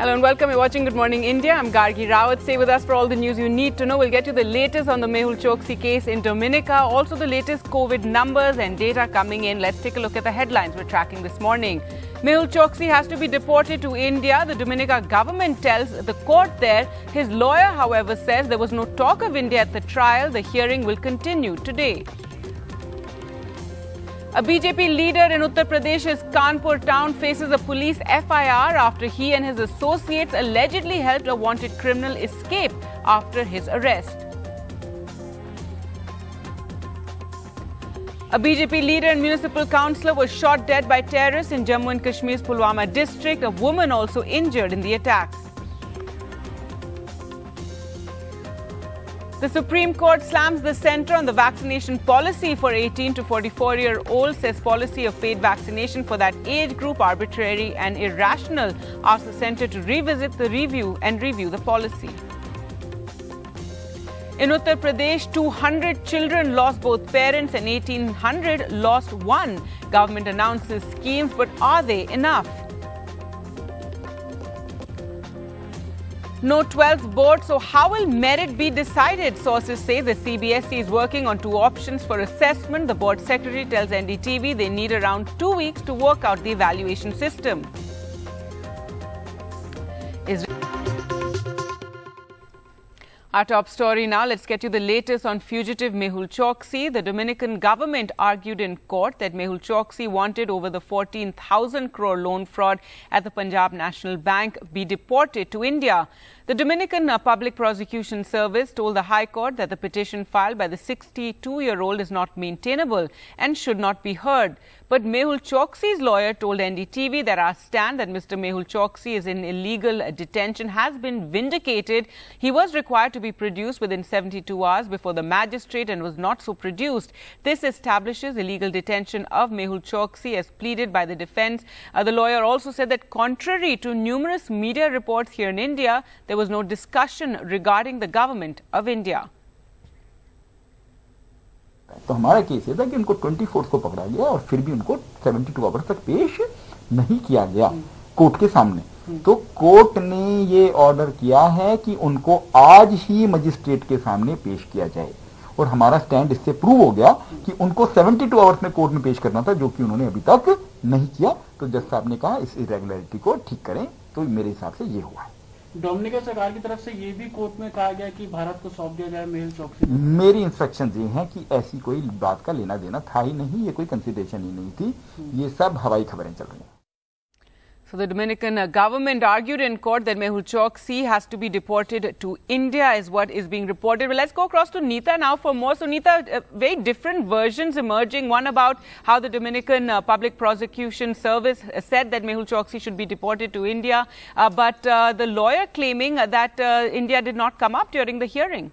Hello and welcome. You're watching Good Morning India. I'm Gargi Rawat. Stay with us for all the news you need to know. We'll get you the latest on the Mehul Choksi case in Dominica. Also the latest COVID numbers and data coming in. Let's take a look at the headlines we're tracking this morning. Mehul Choksi has to be deported to India. The Dominica government tells the court there. His lawyer, however, says there was no talk of India at the trial. The hearing will continue today. A BJP leader in Uttar Pradesh's Kanpur town faces a police FIR after he and his associates allegedly helped a wanted criminal escape after his arrest. A BJP leader and municipal councillor was shot dead by terrorists in Jammu and Kashmir's Pulwama district. A woman also injured in the attack. The Supreme Court slams the centre on the vaccination policy for 18 to 44-year-olds, says policy of paid vaccination for that age group arbitrary and irrational, asks the centre to revisit the review the policy. In Uttar Pradesh, 200 children lost both parents and 1,800 lost one. Government announces schemes, but are they enough? No 12th board, so how will merit be decided? Sources say the CBSE is working on two options for assessment. The board secretary tells NDTV they need around 2 weeks to work out the evaluation system. Our top story now. Let's get you the latest on fugitive Mehul Choksi. The Dominican government argued in court that Mehul Choksi wanted over the 14,000 crore loan fraud at the Punjab National Bank be deported to India. The Dominican Public Prosecution Service told the High Court that the petition filed by the 62-year-old is not maintainable and should not be heard. But Mehul Choksi's lawyer told NDTV that our stand that Mr. Mehul Choksi is in illegal detention has been vindicated. He was required to be produced within 72 hours before the magistrate and was not so produced. This establishes illegal detention of Mehul Choksi as pleaded by the defense. The lawyer also said that contrary to numerous media reports here in India, there was no discussion regarding the government of India. तो हमारा case ये था कि उनको 24 को पकड़ा गया और फिर भी उनको 72 आवर्स तक पेश नहीं किया गया कोर्ट के सामने। तो कोर्ट ने ये ऑर्डर किया है कि उनको आज ही मजिस्ट्रेट के सामने पेश किया जाए और हमारा स्टैंड इससे प्रूव हो गया कि उनको 72 आवर्स में कोर्ट में पेश करना था, जो कि उन्होंने अभी तक नहीं किया। तो जज साहब ने कहा इस इरेगुलरिटी को ठीक करें, तो मेरे हिसाब से ये हुआ है। डोमिनिका सरकार की तरफ से ये भी कोर्ट में कहा गया कि भारत को सौंप दिया जाए मेहुल चौकसी। मेरी इंस्ट्रक्शन ये हैं कि ऐसी कोई बात का लेना देना था ही नहीं, ये कोई कंसिडरेशन ही नहीं थी, ये सब हवाई खबरें चल रही हैं। So the Dominican government argued in court that Mehul Choksi has to be deported to India is what is being reported. Well, let's go across to Neeta now for more. So Neeta, very different versions emerging. One about how the Dominican Public Prosecution Service said that Mehul Choksi should be deported to India, but the lawyer claiming that India did not come up during the hearing.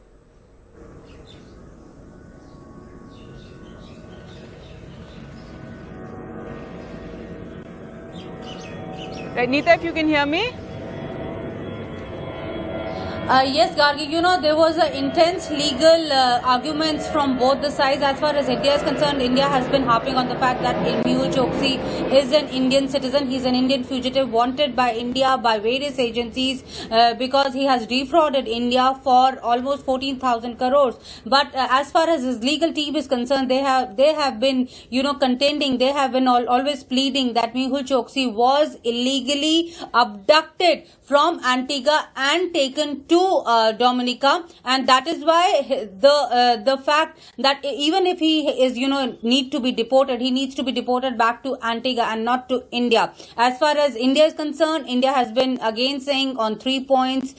Right, Neeta, if you can hear me. Yes, Gargi, you know, there was intense legal arguments from both the sides. As far as India is concerned, India has been harping on the fact that Mehul Choksi is an Indian citizen. He's an Indian fugitive wanted by India, by various agencies, because he has defrauded India for almost 14,000 crores. But as far as his legal team is concerned, they have been, you know, contending. They have been always pleading that Mehul Choksi was illegally abducted from Antigua and taken to Dominica, and that is why the fact that even if he is, you know, need to be deported, he needs to be deported back to Antigua and not to India. As far as India is concerned, India has been again saying on 3 points,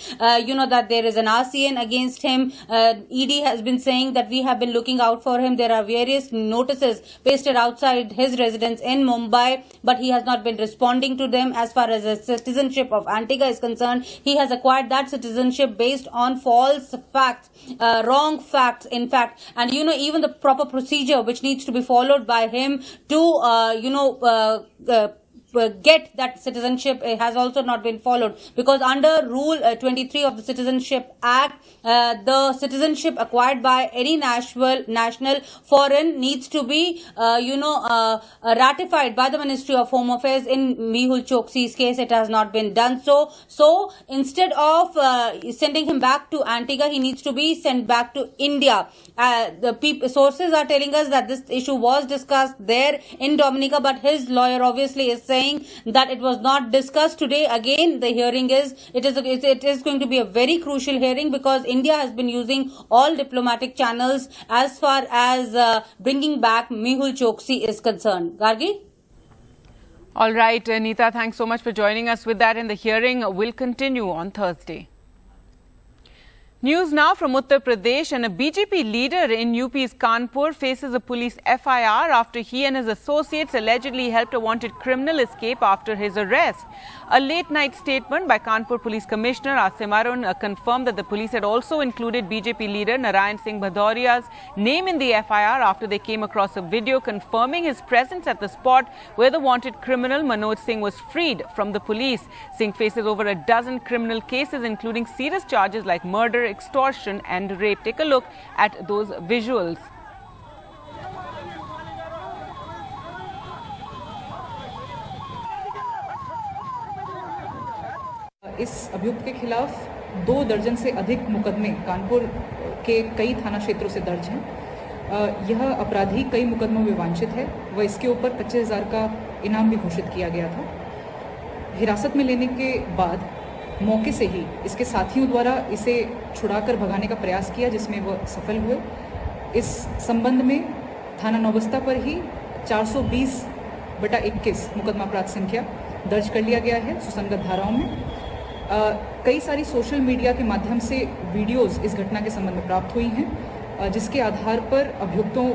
you know, that there is an RCN against him. ED has been saying that we have been looking out for him. There are various notices pasted outside his residence in Mumbai, but he has not been responding to them. As far as the citizenship of Antigua is concerned, he has acquired that citizenship based on false facts, wrong facts, in fact. And, you know, even the proper procedure which needs to be followed by him to, get that citizenship has also not been followed, because under Rule 23 of the Citizenship Act, the citizenship acquired by any national foreign needs to be ratified by the Ministry of Home Affairs. In Mehul Choksi's case, it has not been done so instead of sending him back to Antigua, he needs to be sent back to India. Sources are telling us that this issue was discussed there in Dominica, but his lawyer obviously is saying that it was not discussed. Today again the hearing is going to be a very crucial hearing, because India has been using all diplomatic channels as far as bringing back Mehul Choksi is concerned. Gargi? All right, Neeta, thanks so much for joining us with that, and the hearing will continue on Thursday. News now from Uttar Pradesh, and a BJP leader in UP's Kanpur faces a police FIR after he and his associates allegedly helped a wanted criminal escape after his arrest. A late-night statement by Kanpur Police Commissioner Asim Arun confirmed that the police had also included BJP leader Narayan Singh Bhadoria's name in the FIR after they came across a video confirming his presence at the spot where the wanted criminal Manoj Singh was freed from the police. Singh faces over a dozen criminal cases, including serious charges like murder, extortion and rape. Take a look at those visuals. इस अभियुक्त के खिलाफ 2 दर्जन से अधिक मुकदमे कानपुर के कई थाना क्षेत्रों से दर्ज हैं। यह अपराधी कई मुकदमों में वांछित है व इसके ऊपर 25,000 का इनाम भी घोषित किया गया था। हिरासत में लेने के बाद मौके से ही इसके साथियों द्वारा इसे छुड़ाकर भगाने का प्रयास किया, जिसमें वह सफल हुए। इस संबंध में थाना नौबस्ता पर ही 420/21 मुकदमा अपराध संख्या दर्ज कर लिया गया है सुसंगत धाराओं में। कई सारी सोशल मीडिया के माध्यम से वीडियोस इस घटना के संबंध में प्राप्त हुई हैं, जिसके आधार पर अभियुक्तों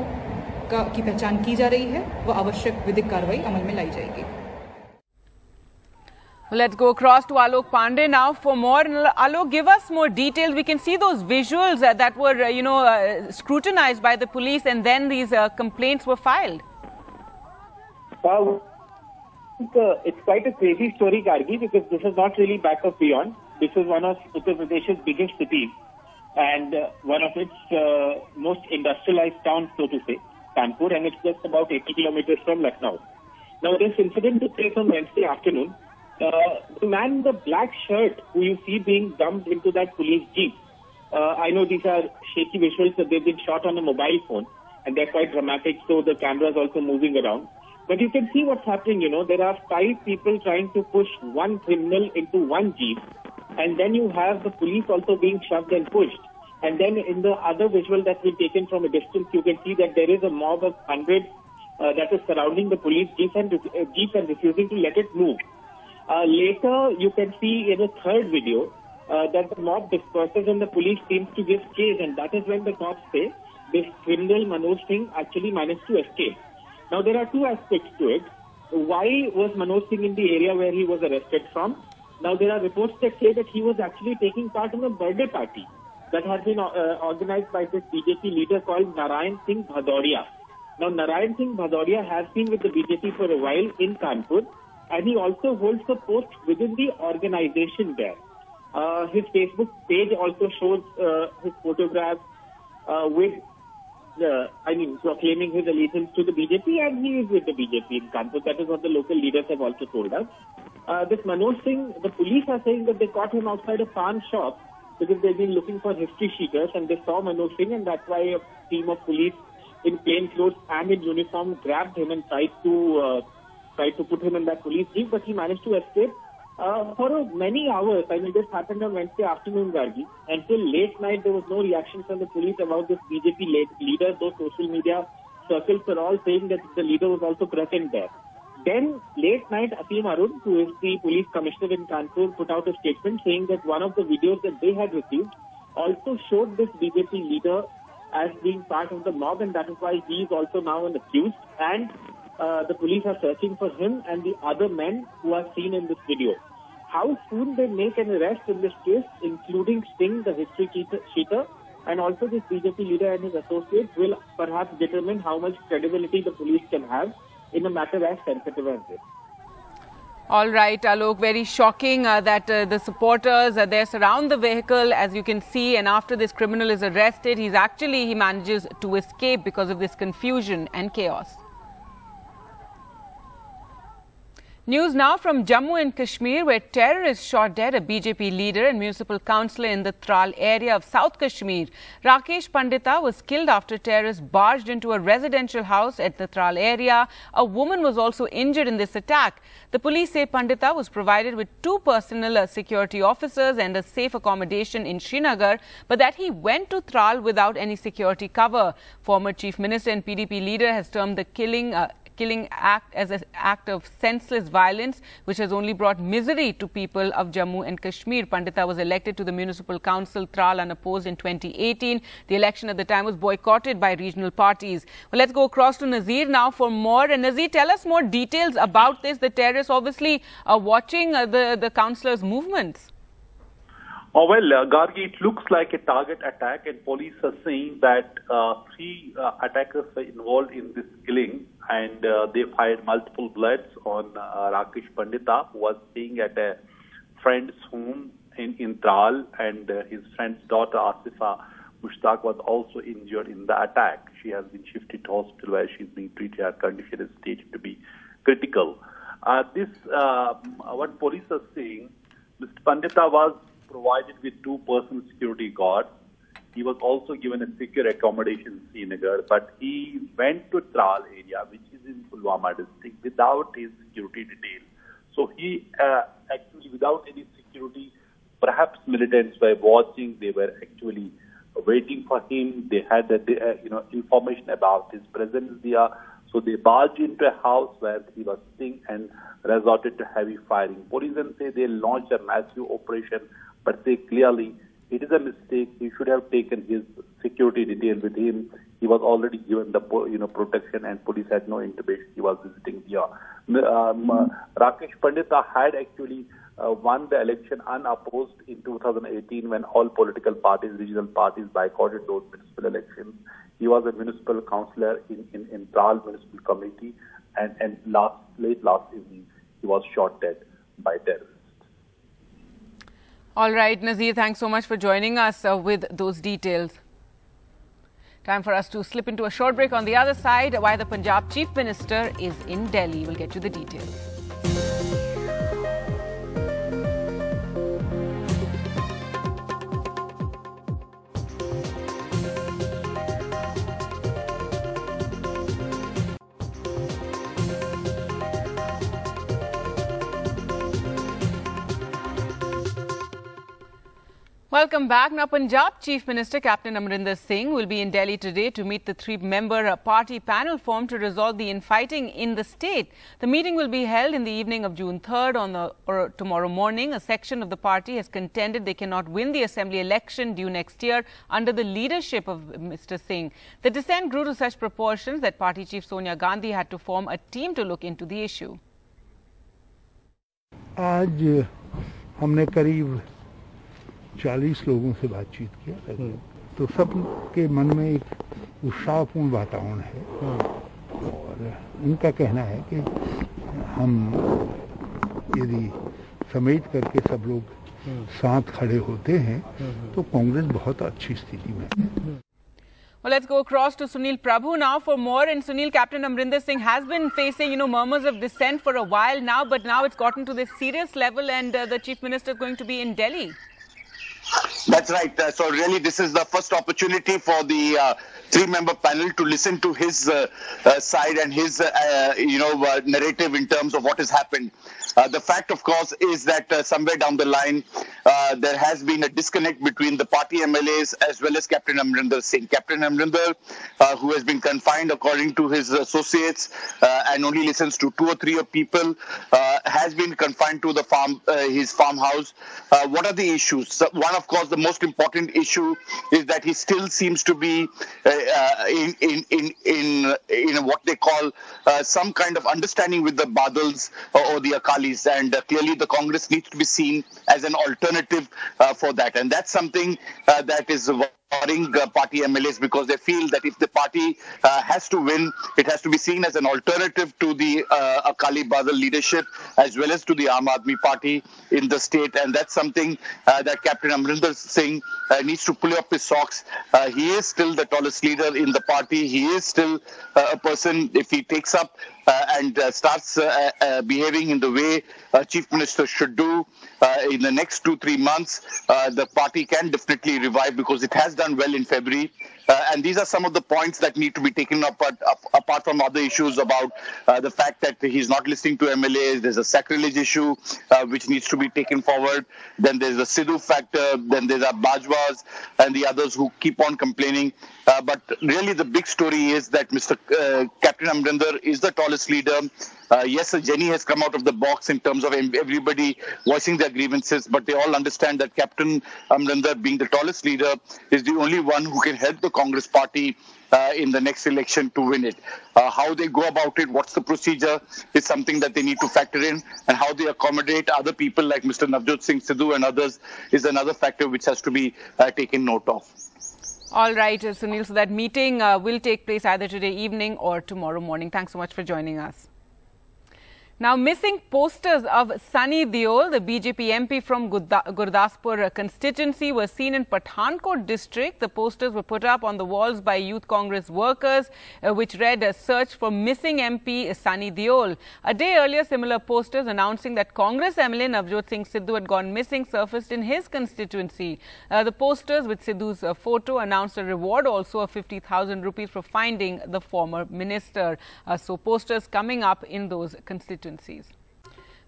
की पहचान की जा रही है व आवश्यक विधिक कार्रवाई अमल में लाई जाएगी। Let's go across to Alok Pandey now for more. Alok, give us more details. We can see those visuals that were, scrutinized by the police, and then these complaints were filed. It's quite a crazy story, Gargi, because this is not really back of beyond. This is one of Uttar Pradesh's biggest cities and one of its most industrialized towns, so to say, Kanpur, and it's just about 80 kilometers from Lucknow. Now, this incident took place on Wednesday afternoon. The man in the black shirt who you see being dumped into that police jeep, I know these are shaky visuals, that they've been shot on a mobile phone and they're quite dramatic, so the camera is also moving around. But you can see what's happening, there are 5 people trying to push one criminal into one jeep, and then you have the police also being shoved and pushed. And then in the other visual that's been taken from a distance, you can see that there is a mob of hundreds that is surrounding the police jeep and refusing to let it move. Later, you can see in a third video that the mob disperses and the police seems to give chase, and that is when the cops say this criminal Manoj Singh actually managed to escape. Now, there are 2 aspects to it. Why was Manoj Singh in the area where he was arrested from? Now, there are reports that say that he was actually taking part in a birthday party that had been organized by this BJP leader called Narayan Singh Bhadoria. Now, Narayan Singh Bhadoria has been with the BJP for a while in Kanpur, and he also holds a post within the organization there. His Facebook page also shows his photographs proclaiming his allegiance to the BJP, and he is with the BJP in Kanpur. That is what the local leaders have also told us. This Manoj Singh, the police are saying that they caught him outside a pawn shop because they've been looking for history sheeters, and they saw Manoj Singh, and that's why a team of police in plain clothes and in uniform grabbed him and tried to put him in that police jeep, but he managed to escape. For many hours, this happened on Wednesday afternoon, Gargi. Until late night, there was no reaction from the police about this BJP leader. Those social media circles were all saying that the leader was also present there. Then, late night, Asim Arun, who is the police commissioner in Kanpur, put out a statement saying that one of the videos that they had received also showed this BJP leader as being part of the mob, and that is why he is also now an accused. And the police are searching for him and the other men who are seen in this video. How soon they make an arrest in this case, including Singh, the history cheater, and also this BJP leader and his associates, will perhaps determine how much credibility the police can have in a matter as sensitive as this. All right, Alok, very shocking that the supporters there surround the vehicle, as you can see, and after this criminal is arrested, he manages to escape because of this confusion and chaos. News now from Jammu and Kashmir, where terrorists shot dead a BJP leader and municipal councillor in the Tral area of South Kashmir. Rakesh Pandita was killed after terrorists barged into a residential house at the Tral area. A woman was also injured in this attack. The police say Pandita was provided with 2 personal security officers and a safe accommodation in Srinagar, but that he went to Tral without any security cover. Former Chief Minister and PDP leader has termed the killing act as an act of senseless violence, which has only brought misery to people of Jammu and Kashmir. Pandita was elected to the Municipal Council Tral unopposed in 2018. The election at the time was boycotted by regional parties. Well, let's go across to Nazir now for more. And Nazir, tell us more details about this. The terrorists obviously are watching the councillors' movements. Oh, well, Gargi, it looks like a target attack, and police are saying that 3 attackers were involved in this killing, and they fired multiple bullets on Rakesh Pandita, who was staying at a friend's home in Tral, and his friend's daughter, Asifa Mushtaq, was also injured in the attack. She has been shifted to hospital where she's being treated. Her condition is staged to be critical. What police are saying, Mr. Pandita was provided with 2 personal security guards. He was also given a secure accommodation in Srinagar, but he went to Tral area, which is in Pulwama district, without his security detail. So he actually, without any security, perhaps militants were watching. They were actually waiting for him. They had information about his presence there. So they barged into a house where he was staying and resorted to heavy firing. Police then say they launched a massive operation, but say clearly it is a mistake. He should have taken his security detail with him. He was already given the protection, and police had no intimation he was visiting here. Rakesh Pandita had actually won the election unopposed in 2018 when all political parties, regional parties, boycotted those municipal elections. He was a municipal councillor in Tral Municipal Committee, and late last evening he was shot dead by terrorists. All right, Nazir, thanks so much for joining us with those details. Time for us to slip into a short break. On the other side, why the Punjab Chief Minister is in Delhi. We'll get you the details. Welcome back. Now, Punjab Chief Minister Captain Amrinder Singh will be in Delhi today to meet the 3-member party panel formed to resolve the infighting in the state. The meeting will be held in the evening of June 3rd or tomorrow morning. A section of the party has contended they cannot win the assembly election due next year under the leadership of Mr. Singh. The dissent grew to such proportions that party chief Sonia Gandhi had to form a team to look into the issue. आज हमने करीब 40 लोगों से बातचीत किया, तो सब के मन में एक उत्साहपूर्ण वातावरण है और उनका कहना है कि हम यदि समेट करके सब लोग साथ खड़े होते हैं तो कांग्रेस बहुत अच्छी स्थिति में है. Well, let's go across to Sunil Prabhu now for more. And Sunil, Captain Amrinder Singh has been facing, murmurs of dissent for a while now, but now it's gotten to this serious level, and the Chief Minister is going to be in Delhi. That's right. So really, this is the first opportunity for the 3-member panel to listen to his side and his, narrative in terms of what has happened. The fact, of course, is that somewhere down the line, there has been a disconnect between the party MLAs as well as Captain Amrinder Singh. Captain Amrinder, who has been confined according to his associates and only listens to 2 or 3 people, has been confined to the his farmhouse. What are the issues? So one, of course, the most important issue is that he still seems to be in what they call some kind of understanding with the Badals or the Akalis, and clearly the Congress needs to be seen as an alternative for that, and that's something that is party MLAs because they feel that if the party has to win, it has to be seen as an alternative to the Akali Badal leadership as well as to the Aam Aadmi Party in the state, and that's something that Captain Amrinder Singh needs to pull up his socks. He is still the tallest leader in the party. He is still a person, if he takes up and starts behaving in the way Chief Minister should do in the next 2-3 months, the party can definitely revive because it has done well in February. And these are some of the points that need to be taken up, apart from other issues about the fact that he's not listening to MLAs. There's a sacrilege issue which needs to be taken forward. Then there's the Sidhu factor. Then there's Bajwas and the others who keep on complaining. But really the big story is that Mr. Captain Amrinder is the tallest leader. Yes, a Jenny has come out of the box in terms of everybody voicing their grievances, but they all understand that Captain Amrinder, being the tallest leader, is the only one who can help the Congress party in the next election to win it. How they go about it, what's the procedure, is something that they need to factor in, and how they accommodate other people like Mr. Navjot Singh Sidhu and others is another factor which has to be taken note of. All right, Sunil, so that meeting will take place either today evening or tomorrow morning. Thanks so much for joining us. Now, missing posters of Sunny Deol, the BJP MP from Gurdaspur constituency, were seen in Pathankot district. The posters were put up on the walls by Youth Congress workers, which read "Search for missing MP Sunny Deol." A day earlier, similar posters announcing that Congress MLA Navjot Singh Sidhu had gone missing surfaced in his constituency. The posters with Sidhu's photo announced a reward also of 50,000 rupees for finding the former minister. So posters coming up in those constituencies.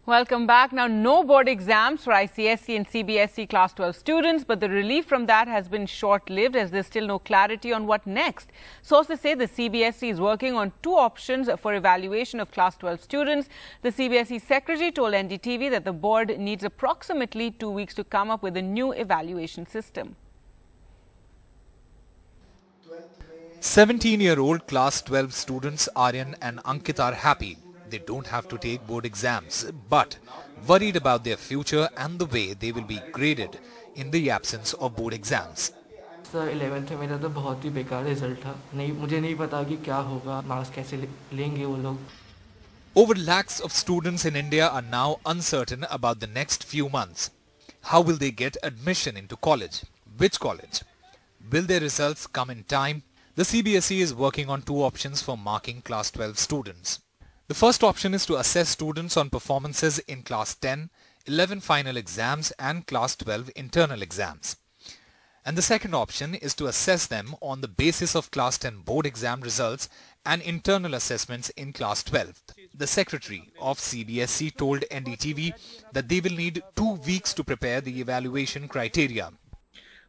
Welcome back. Now, no board exams for ICSE and CBSE Class 12 students, but the relief from that has been short-lived as there's still no clarity on what next. Sources say the CBSE is working on 2 options for evaluation of Class 12 students. The CBSE secretary told NDTV that the board needs approximately 2 weeks to come up with a new evaluation system. 17-year-old Class 12 students Aryan and Ankit are happy. They don't have to take board exams, but worried about their future and the way they will be graded in the absence of board exams. Sir 11th में मेरा तो बहुत ही बेकार result था, मुझे नहीं पता कि क्या होगा, मार्क्स कैसे लेंगे वो लोग. Over lakhs of students in India are now uncertain about the next few months. How will they get admission into college? Which college? Will their results come in time? The CBSE is working on 2 options for marking Class 12 students. The first option is to assess students on performances in Class 10, 11 final exams and Class 12 internal exams. And the second option is to assess them on the basis of Class 10 board exam results and internal assessments in Class 12. The secretary of CBSE told NDTV that they will need 2 weeks to prepare the evaluation criteria.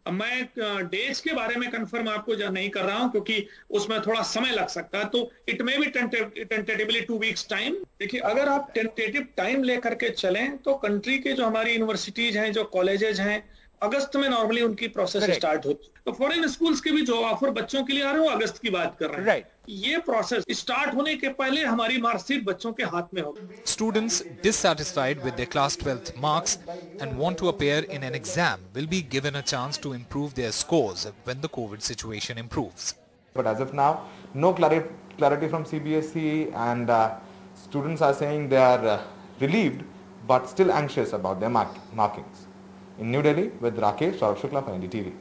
मैं dates के बारे में confirm आपको नहीं कर रहा हूं क्योंकि उसमें थोड़ा समय लग सकता है, तो it may be tentatively 2 weeks time. देखिए, अगर आप टेंटेटिव टाइम लेकर के चलें तो कंट्री के जो हमारी यूनिवर्सिटीज हैं, जो कॉलेजेस हैं, अगस्त में नॉर्मली उनकी प्रोसेस स्टार्ट होती है. तो फॉरेन स्कूल्स के भी जो ऑफर बच्चों के लिए आ रहे हैं वो अगस्त की बात कर रहे हैं. ये प्रोसेस स्टार्ट होने के पहले हमारी मार्कशीट बच्चों के हाथ में होगी. Students dissatisfied with their class 12th marks and want to appear in an exam will be given a chance to improve their scores when the COVID situation improves. But as of now, no clarity from CBSE, and students are saying they are relieved but still anxious about their markings. In New Delhi, with Rakesh Shukla for NDTV.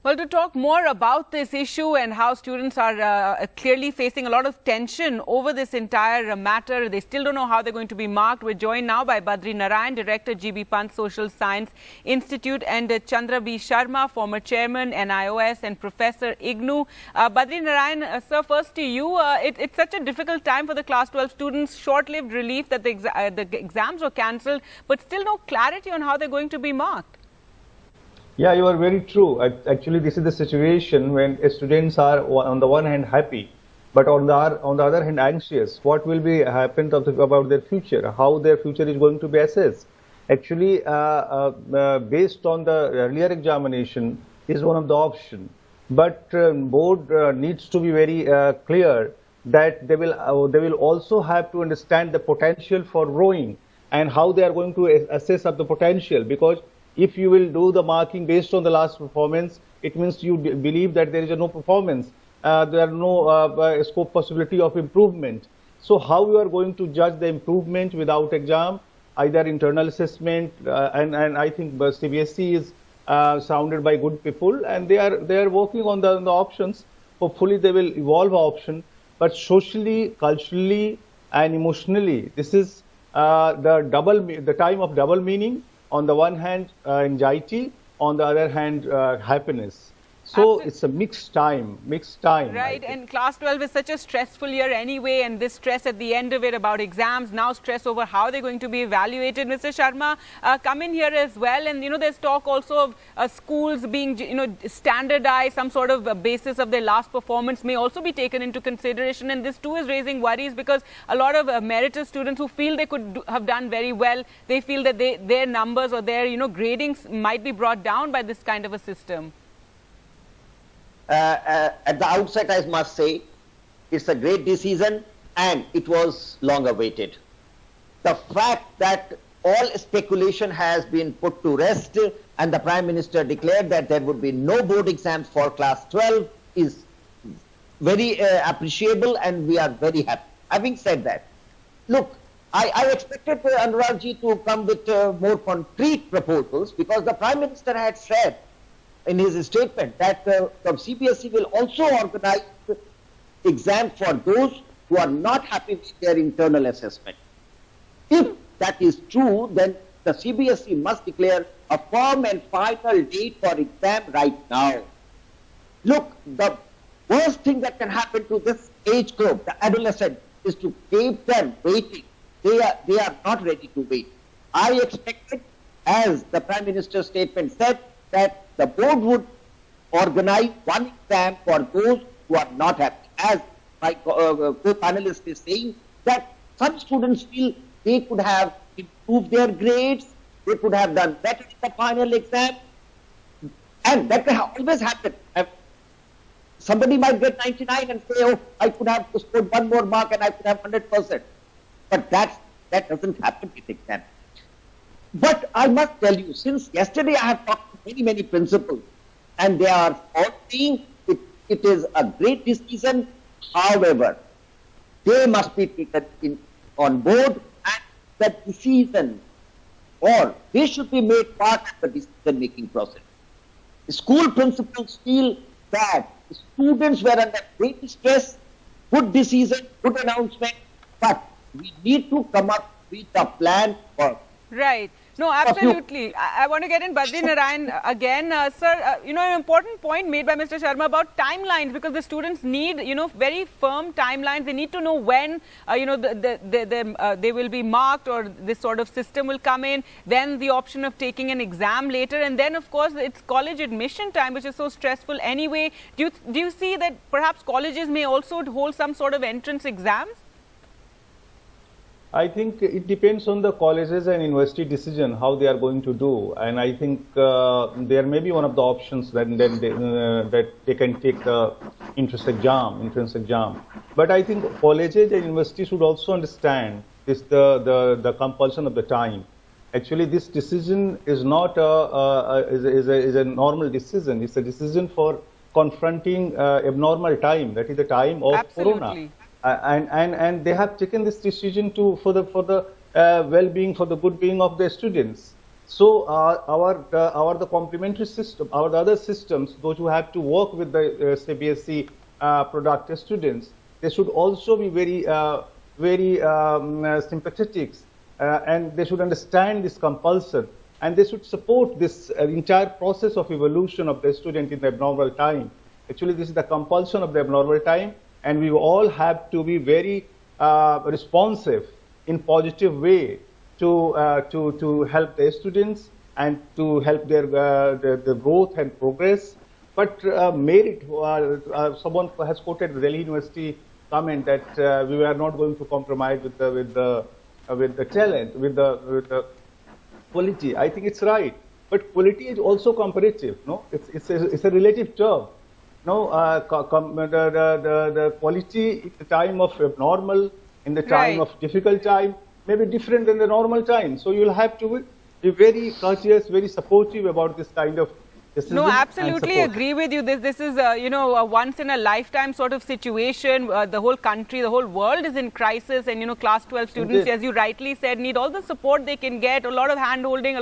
Well, to talk more about this issue and how students are clearly facing a lot of tension over this entire matter, they still don't know how they're going to be marked. We're joined now by Badri Narayan, Director, GB Pant Social Science Institute, and Chandra B. Sharma, former Chairman, NIOS, and Professor IGNOU. Badri Narayan, sir, first to you. It's such a difficult time for the Class 12 students, short-lived relief that the exams were cancelled, but still no clarity on how they're going to be marked. Yeah, you are very true. Actually, this is the situation when students are on the one hand happy, but on the other hand anxious. What will be happen about their future? How their future is going to be assessed? Actually, based on the earlier examination is one of the options. But board needs to be very clear that they will also have to understand the potential for rowing and how they are going to assess up the potential, because If you will do the marking based on the last performance, it means you believe that there is no performance. There are no scope possibility of improvement. So how you are going to judge the improvement without exam? Either internal assessment, and I think CBSE is surrounded by good people, and they are working on the options. Hopefully they will evolve option, but socially, culturally, and emotionally, this is the time of double meaning. On the one hand, anxiety; on the other hand, happiness. So it's a mixed time. Right, and class 12 is such a stressful year anyway, and this stress at the end of it about exams, now stress over how they're going to be evaluated. Mr. Sharma, come in here as well, and there's talk also of schools being standardized, some sort of basis of their last performance may also be taken into consideration, and this too is raising worries because a lot of meritorious students who feel they could have done very well, they feel that their numbers or their gradings might be brought down by this kind of a system. At the outset, I must say, it's a great decision and it was long awaited. The fact that all speculation has been put to rest and the Prime Minister declared that there would be no board exams for class 12 is very appreciable, and we are very happy. Having said that, look, I expected Anurag-ji to come with more concrete proposals, because the Prime Minister had said in his statement that the CBSE will also organize exams for those who are not happy with their internal assessment. If that is true, then the CBSE must declare a firm and final date for exam right now. Look, the worst thing that can happen to this age group, the adolescent, is to keep them waiting. They are not ready to wait. I expected, as the Prime Minister's statement said, that the board would organize one exam for those who are not happy. As my co-panelist is saying, that some students feel they could have improved their grades, they could have done better in the final exam, and that can always happen. Somebody might get 99 and say, oh, I could have scored one more mark and I could have 100%. But that doesn't happen with exam. But I must tell you, since yesterday I have talked to many principals, and they are all saying it is a great decision. However, they must be taken on board, and the decision, or they should be made part of the decision-making process. School principals feel that students were under great stress, good decision, good announcement, but we need to come up with a plan for. Right. No, absolutely. I want to get in Badri Narayan again. Sir, an important point made by Mr. Sharma about timelines, because the students need, very firm timelines. They need to know when, they will be marked, or this sort of system will come in. Then the option of taking an exam later. And then, of course, it's college admission time, which is so stressful anyway. Do you see that perhaps colleges may also hold some sort of entrance exams? I think it depends on the colleges and university decision how they are going to do, and I think there may be one of the options that they can take the entrance exam. But I think colleges and universities should also understand this the compulsion of the time. Actually, this decision is not a normal decision. It's a decision for confronting abnormal time. That is the time of Corona. And they have taken this decision for the well-being, for the good being of their students. So the complementary system, the other systems, those who have to work with the CBSE product students, they should also be very sympathetic, and they should understand this compulsion, and they should support this entire process of evolution of the student in the abnormal time. Actually, this is the compulsion of the abnormal time. And we all have to be very responsive in positive way to help the students and to help their growth and progress. But merit, someone has quoted the Delhi University comment that we are not going to compromise with the talent, with the quality. I think it's right, but quality is also comparative. No, it's a relative term. No, the quality in the time of abnormal, in the time of difficult time, may be different than the normal time. So you'll have to be very conscious, very supportive about this kind of decision. No, absolutely agree with you. This is, you know, a once in a lifetime sort of situation. The whole country, the whole world is in crisis, and, you know, class 12 students, as you rightly said, need all the support they can get, a lot of hand-holding,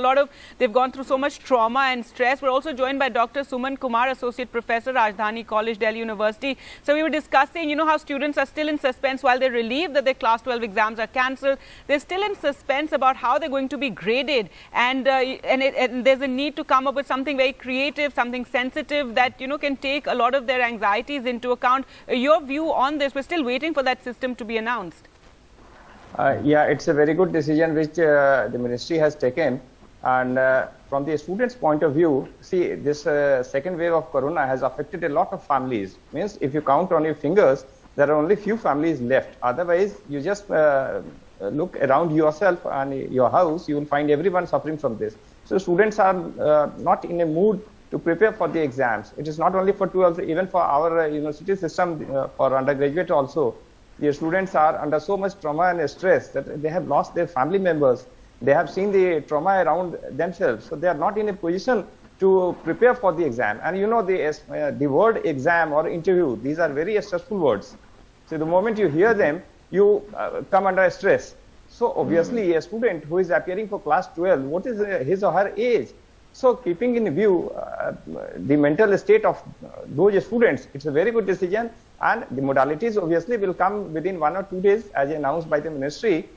they've gone through so much trauma and stress. We're also joined by Dr. Suman Kumar, Associate Professor, Rajdhani College, Delhi University. So we were discussing, you know, how students are still in suspense while they're relieved that their class 12 exams are cancelled. They're still in suspense about how they're going to be graded, and there's a need to come up with something very creative, something sensitive that, you know, can take a lot of their anxieties into account. Your view on this? We're still waiting for that system to be announced. Yeah, it's a very good decision which the ministry has taken, and from the students' point of view, see, this second wave of corona has affected a lot of families. Means if you count on your fingers, there are only few families left. Otherwise, you just look around yourself and your house, you will find everyone suffering from this. So students are not in a mood to prepare for the exams. It is not only for 12, even for our university system, for undergraduate also. The students are under so much trauma and stress that they have lost their family members. They have seen the trauma around themselves. So they are not in a position to prepare for the exam. And you know, the word exam or interview, these are very stressful words. So the moment you hear them, you come under stress. So obviously a student who is appearing for class 12, what is his or her age? So keeping in view the mental state of those students, it's a very good decision, and the modalities obviously will come within 1 or 2 days as announced by the ministry.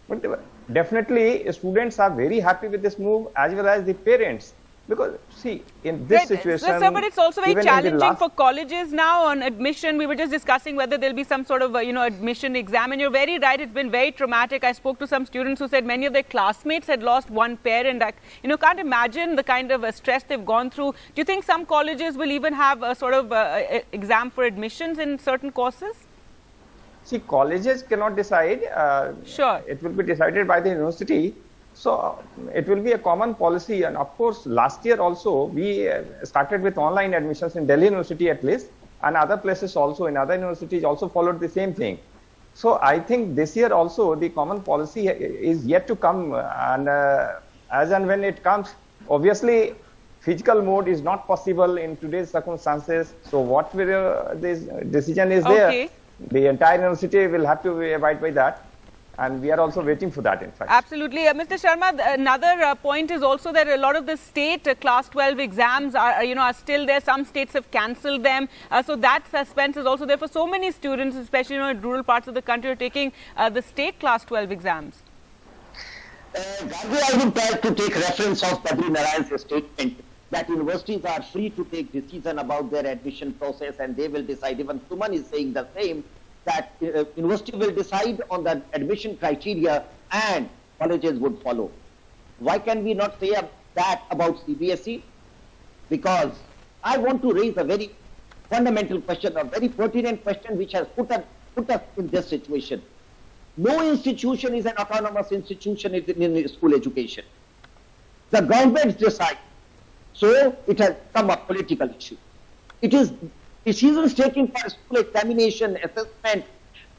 But definitely students are very happy with this move, as well as the parents. Because, see, in this situation... Sir, but it's also very challenging for colleges now on admission. We were just discussing whether there'll be some sort of, you know, admission exam. And you're very right, it's been very traumatic. I spoke to some students who said many of their classmates had lost one parent. I, you know, can't imagine the kind of stress they've gone through. Do you think some colleges will even have a sort of exam for admissions in certain courses? See, colleges cannot decide. Sure. It will be decided by the university. So it will be a common policy, and of course last year also we started with online admissions in Delhi University at least, and other places also, in other universities also followed the same thing. So I think this year also the common policy is yet to come, and as and when it comes, obviously physical mode is not possible in today's circumstances. So whatever this decision is there, the entire university will have to abide by that. And we are also waiting for that, in fact. Absolutely. Mr. Sharma, another point is also that a lot of the state class 12 exams are, you know, are still there. Some states have cancelled them. So that suspense is also there for so many students, especially, you know, in rural parts of the country, are taking the state class 12 exams. I would like to take reference of Badri Narayan's statement that universities are free to take decision about their admission process, and they will decide. Even Suman is saying the same, that university will decide on the admission criteria and colleges would follow. Why can we not say that about CBSE? Because I want to raise a very fundamental question, a very pertinent question which has put us in this situation. No institution is an autonomous institution in school education. The government decides. So it has become a political issue. It is decisions taken for school examination, assessment,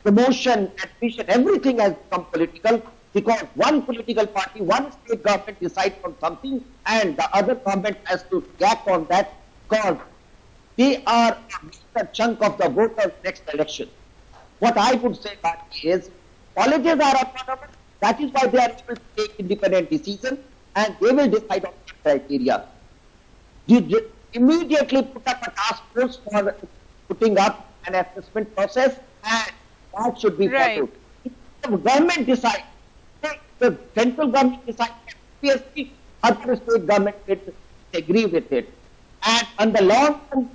promotion, admission, everything has become political because one political party, one state government decides on something and the other government has to react on that because they are a chunk of the voters next election. What I would say is colleges are autonomous, that is why they are able to take independent decisions and they will decide on the criteria. Immediately put up a task force for putting up an assessment process, and that should be followed. If the government decides, the central government decides, obviously other state government will agree with it. And on the long-term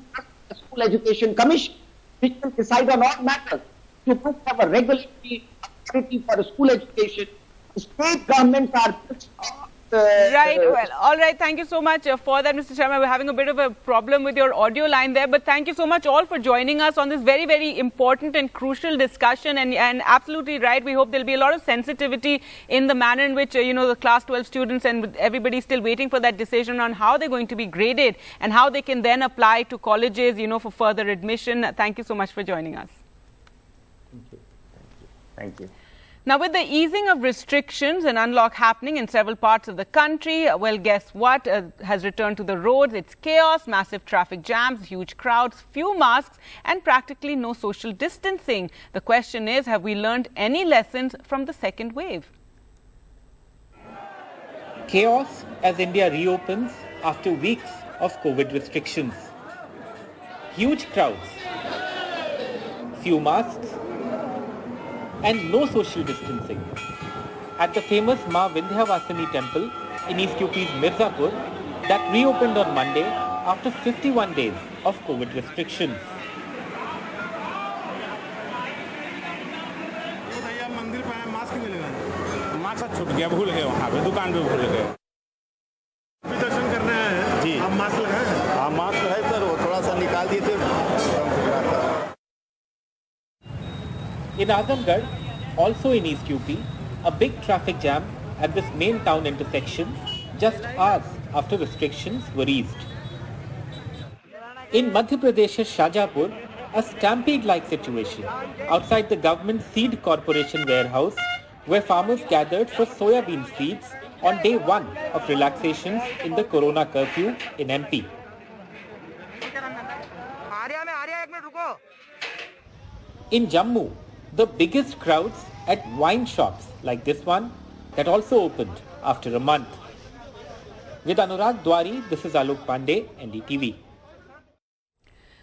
school education commission, which will decide on all matters, to put up a regulatory authority for school education, state governments are right. Well, all right. Thank you so much for that, Mr. Sharma. We're having a bit of a problem with your audio line there, but thank you so much all for joining us on this very, very important and crucial discussion. And absolutely right. We hope there'll be a lot of sensitivity in the manner in which, you know, the class 12 students and everybody still waiting for that decision on how they're going to be graded and how they can then apply to colleges, you know, for further admission. Thank you so much for joining us. Thank you. Thank you. Now, with the easing of restrictions and unlock happening in several parts of the country, well, guess what has returned to the roads? It's chaos, massive traffic jams, huge crowds, few masks and practically no social distancing. The question is, have we learned any lessons from the second wave? Chaos as India reopens after weeks of COVID restrictions. Huge crowds, few masks and no social distancing. At the famous Ma Vindhyavasini temple in East UP's Mirzapur that reopened on Monday after 51 days of COVID restrictions. छूट गया, भूल गए वहाँ पे, दुकान पे भूल गए। दर्शन करने आए हैं जी, आप मास्क लगाए हैं? हाँ, मास्क है सर, वो थोड़ा सा निकाल दिए थे। In Azamgarh, also in East UP, a big traffic jam at this main town intersection just hours after restrictions were eased. In Madhya Pradesh's Shajapur, a stampede-like situation outside the government seed corporation warehouse where farmers gathered for soybean seeds on day one of relaxations in the corona curfew in MP. In Jammu, the biggest crowds at wine shops like this one that also opened after a month. With Anurag Dwari, this is Alok Pandey, NDTV.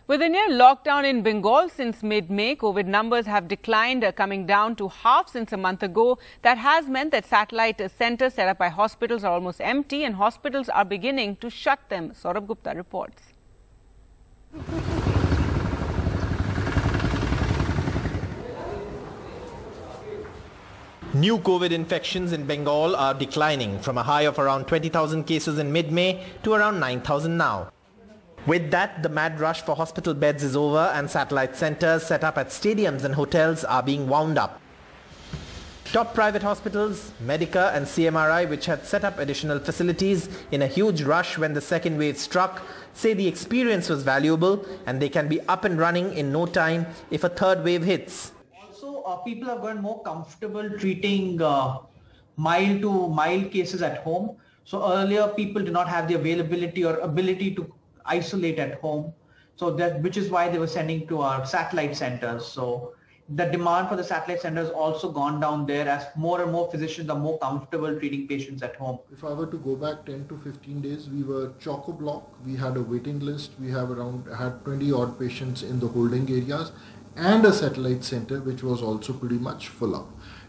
With a near lockdown in Bengal since mid-May, COVID numbers have declined, coming down to half since a month ago. That has meant that satellite centers set up by hospitals are almost empty and hospitals are beginning to shut them. Saurabh Gupta reports. New COVID infections in Bengal are declining from a high of around 20,000 cases in mid-May to around 9,000 now. With that, the mad rush for hospital beds is over and satellite centers set up at stadiums and hotels are being wound up. Top private hospitals, Medica and CMRI, which had set up additional facilities in a huge rush when the second wave struck, say the experience was valuable and they can be up and running in no time if a third wave hits. Also, people have gotten more comfortable treating mild to mild cases at home. So earlier, people did not have the availability or ability to isolate at home, so that which is why they were sending to our satellite centers. So the demand for the satellite centers also gone down there as more and more physicians are more comfortable treating patients at home. If I were to go back 10 to 15 days, we were chock-a-block. We had a waiting list. We had 20 odd patients in the holding areas and a satellite center which was also pretty much full up.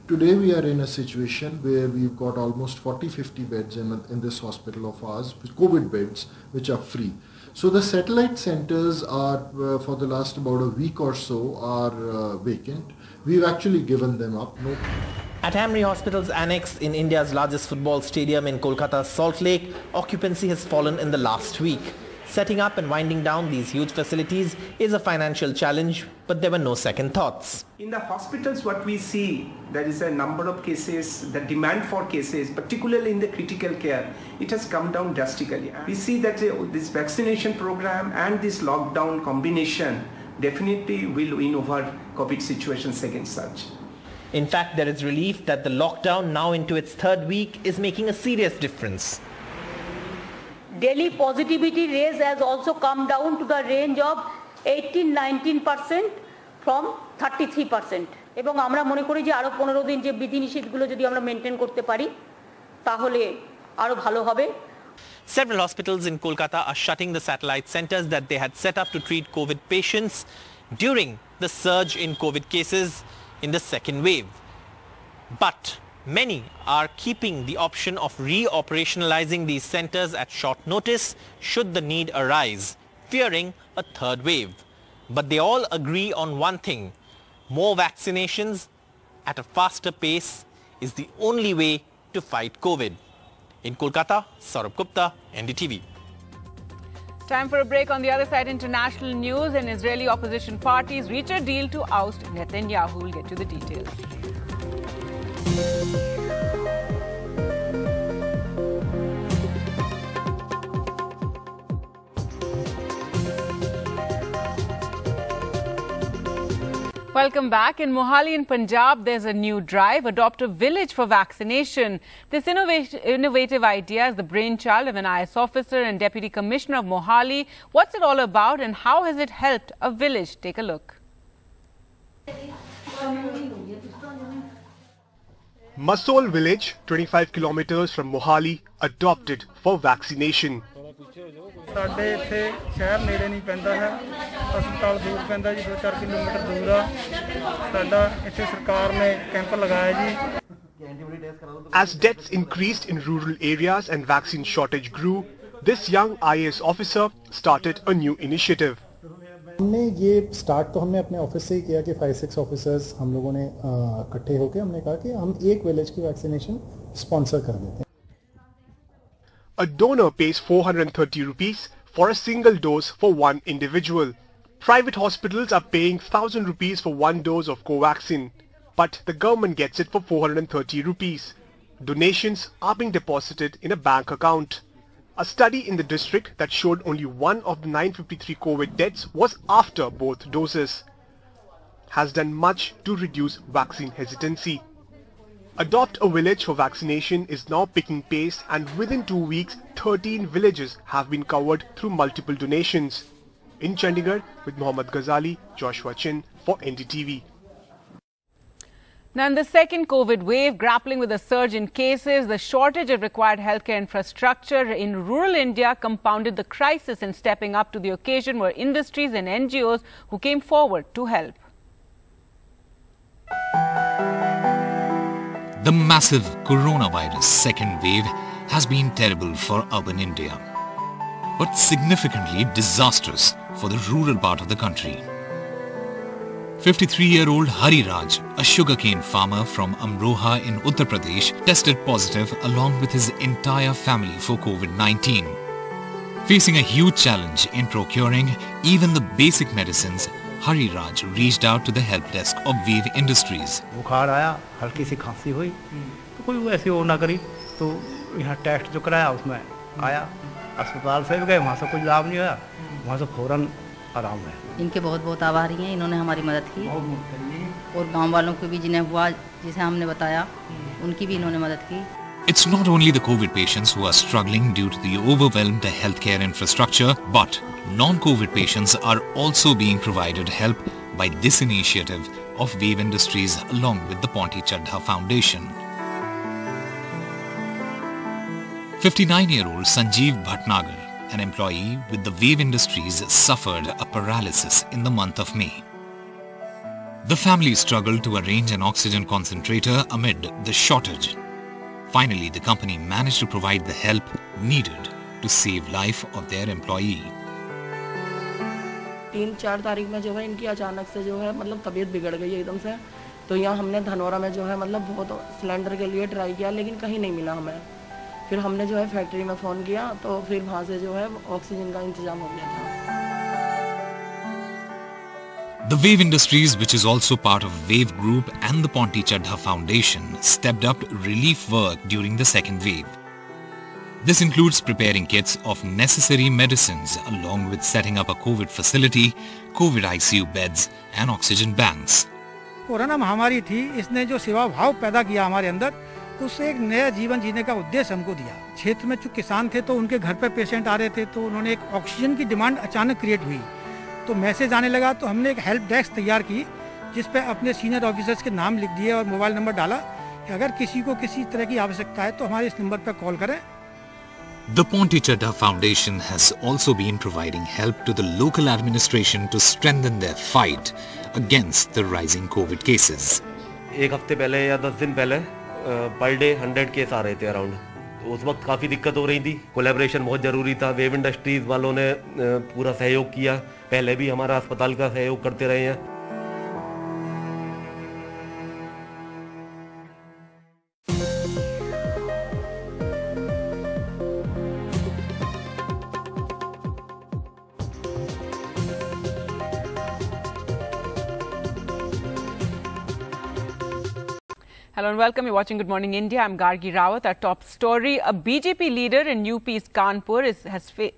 Today we are in a situation where we've got almost 40-50 beds in this hospital of ours, COVID beds, which are free. So the satellite centers are, for the last about a week or so, are vacant. We've actually given them up. At Hamri Hospital's annex in India's largest football stadium in Kolkata's Salt Lake, occupancy has fallen in the last week. Setting up and winding down these huge facilities is a financial challenge, but there were no second thoughts. In the hospitals, what we see, there is a number of cases, the demand for cases, particularly in the critical care, it has come down drastically. We see that this vaccination program and this lockdown combination definitely will win over COVID situation second surge. In fact, there is relief that the lockdown now into its third week is making a serious difference. Daily positivity rate has also come down to the range of 18-19% from 33%. এবং আমরা মনে করি যে আরো 15 দিন যে বিধিনিষেধগুলো যদি আমরা মেইনটেইন করতে পারি তাহলে আরো ভালো হবে. Several hospitals in Kolkata are shutting the satellite centers that they had set up to treat COVID patients during the surge in COVID cases in the second wave. But many are keeping the option of re-operationalizing these centers at short notice should the need arise, fearing a third wave. But they all agree on one thing: more vaccinations at a faster pace is the only way to fight COVID. In Kolkata, Saurabh Gupta, NDTV. Time for a break. On the other side, international news, and Israeli opposition parties reach a deal to oust Netanyahu. We'll get to the details. Welcome back. In Mohali in Punjab, there's a new drive, Adopt a Village for Vaccination. This innovative idea is the brainchild of an IS officer and Deputy Commissioner of Mohali. What's it all about and how has it helped a village? Take a look. Masol village, 25 kilometers from Mohali, adopted for vaccination. ਸਾਡੇ ਇੱਥੇ ਸ਼ਹਿਰ ਨੇੜੇ ਨਹੀਂ ਪੈਂਦਾ ਹੈ ਹਸਪਤਾਲ ਦੂਰ ਪੈਂਦਾ ਜੀ 2-4 ਕਿਲੋਮੀਟਰ ਦੂਰ ਆ ਸਾਡਾ ਇੱਥੇ ਸਰਕਾਰ ਨੇ ਕੈਂਪ ਲਗਾਇਆ ਜੀ As deaths increased in rural areas and vaccine shortage grew, this young IAS officer started a new initiative. हमने ये स्टार्ट तो हमने अपने ऑफिस से ही किया कि 5-6 ऑफिसर्स हम लोगों ने इकट्ठे होकर हमने कहा कि हम एक विलेज की वैक्सीनेशन स्पॉन्सर कर देते हैं. A donor pays 430 rupees for a single dose for one individual. Private hospitals are paying 1,000 rupees for one dose of Covaxin, but the government gets it for 430 rupees. Donations are being deposited in a bank account. A study in the district that showed only one of the 953 COVID deaths was after both doses has done much to reduce vaccine hesitancy. Adopt a Village for Vaccination is now picking pace, and within 2 weeks, 13 villages have been covered through multiple donations. In Chandigarh, with Mohammad Ghazali, Joshua Chin for NDTV. Now, in the second COVID wave, grappling with a surge in cases, the shortage of required healthcare infrastructure in rural India compounded the crisis, and stepping up to the occasion were industries and NGOs who came forward to help. The massive coronavirus second wave has been terrible for urban India, but significantly disastrous for the rural part of the country. 53-year-old Hari Raj, a sugarcane farmer from Amroha in Uttar Pradesh, tested positive along with his entire family for COVID-19. Facing a huge challenge in procuring even the basic medicines, Hari Raj reached out to the help desk of Wave Industries. बुखार आया, हल्की सी खांसी हुई, तो कोई वैसे वो ना करी, तो यहाँ टेस्ट जो कराया उसमें आया, अस्पताल से भी गए, वहाँ से कोई लाभ नहीं आया, वहाँ से फौरन आराम है. इनके बहुत बहुत आभारी हैं, इन्होंने हमारी मदद की और गांव वालों को भी जिन्हें हुआ, जिसे हमने बताया, उनकी भी इन्होंने मदद की. It's not only the COVID patients who are struggling due to the overwhelmed healthcare infrastructure, but non-COVID patients are also being provided help by this initiative of Wave Industries along with the Ponti Chadha Foundation. 59-year-old Sanjeev Bhatnagar, an employee with the Wave Industries, suffered a paralysis in the month of May. The family struggled to arrange an oxygen concentrator amid the shortage. Finally, the company managed to provide the help needed to save life of their employee. 3-4 तारीख में जो है इनकी अचानक से जो है मतलब तबीयत बिगड़ गई एकदम से, तो यहाँ हमने धनौरा में जो है मतलब बहुत सिलेंडर के लिए ट्राई किया लेकिन कहीं नहीं मिला हमें. फिर हमने जो है फैक्ट्री में फ़ोन किया तो फिर वहाँ से जो है ऑक्सीजन का इंतजाम हो गया था. The Wave Industries, which is also part of Wave Group and the Ponti Chadha Foundation, stepped up relief work during the second wave. This includes preparing kits of necessary medicines along with setting up a COVID facility, COVID ICU beds and oxygen banks. Corona महामारी थी, इसने जो सेवा भाव पैदा किया हमारे अंदर, उससे एक नया जीवन जीने का उद्देश्य हमको दिया. क्षेत्र में जो किसान थे तो उनके घर पे पेशेंट आ रहे थे, तो उन्होंने एक ऑक्सीजन की डिमांड अचानक क्रिएट हुई, तो मैसेज आने लगा, तो हमने एक हेल्प डेस्क तैयार की जिस पे अपने सीनियर ऑफिसर्स के नाम लिख दिए और मोबाइल नंबर डाला कि अगर किसी को किसी तरह की आवश्यकता है तो हमारे इस नंबर पर कॉल करें. The Ponti Chadha Foundation has also been providing help to the local administration to strengthen their fight against the rising COVID cases. एक हफ्ते पहले या 10 दिन पहले पर डे 100 केस आ रहे थे अराउंड, तो उस वक्त काफ़ी दिक्कत हो रही थी. कोलैबोरेशन बहुत ज़रूरी था. वेव इंडस्ट्रीज़ वालों ने पूरा सहयोग किया, पहले भी हमारा अस्पताल का सहयोग करते रहे हैं. Hello and welcome. You're watching Good Morning India. I'm Gargi Rawat. Our top story: a BJP leader in UP's Kanpur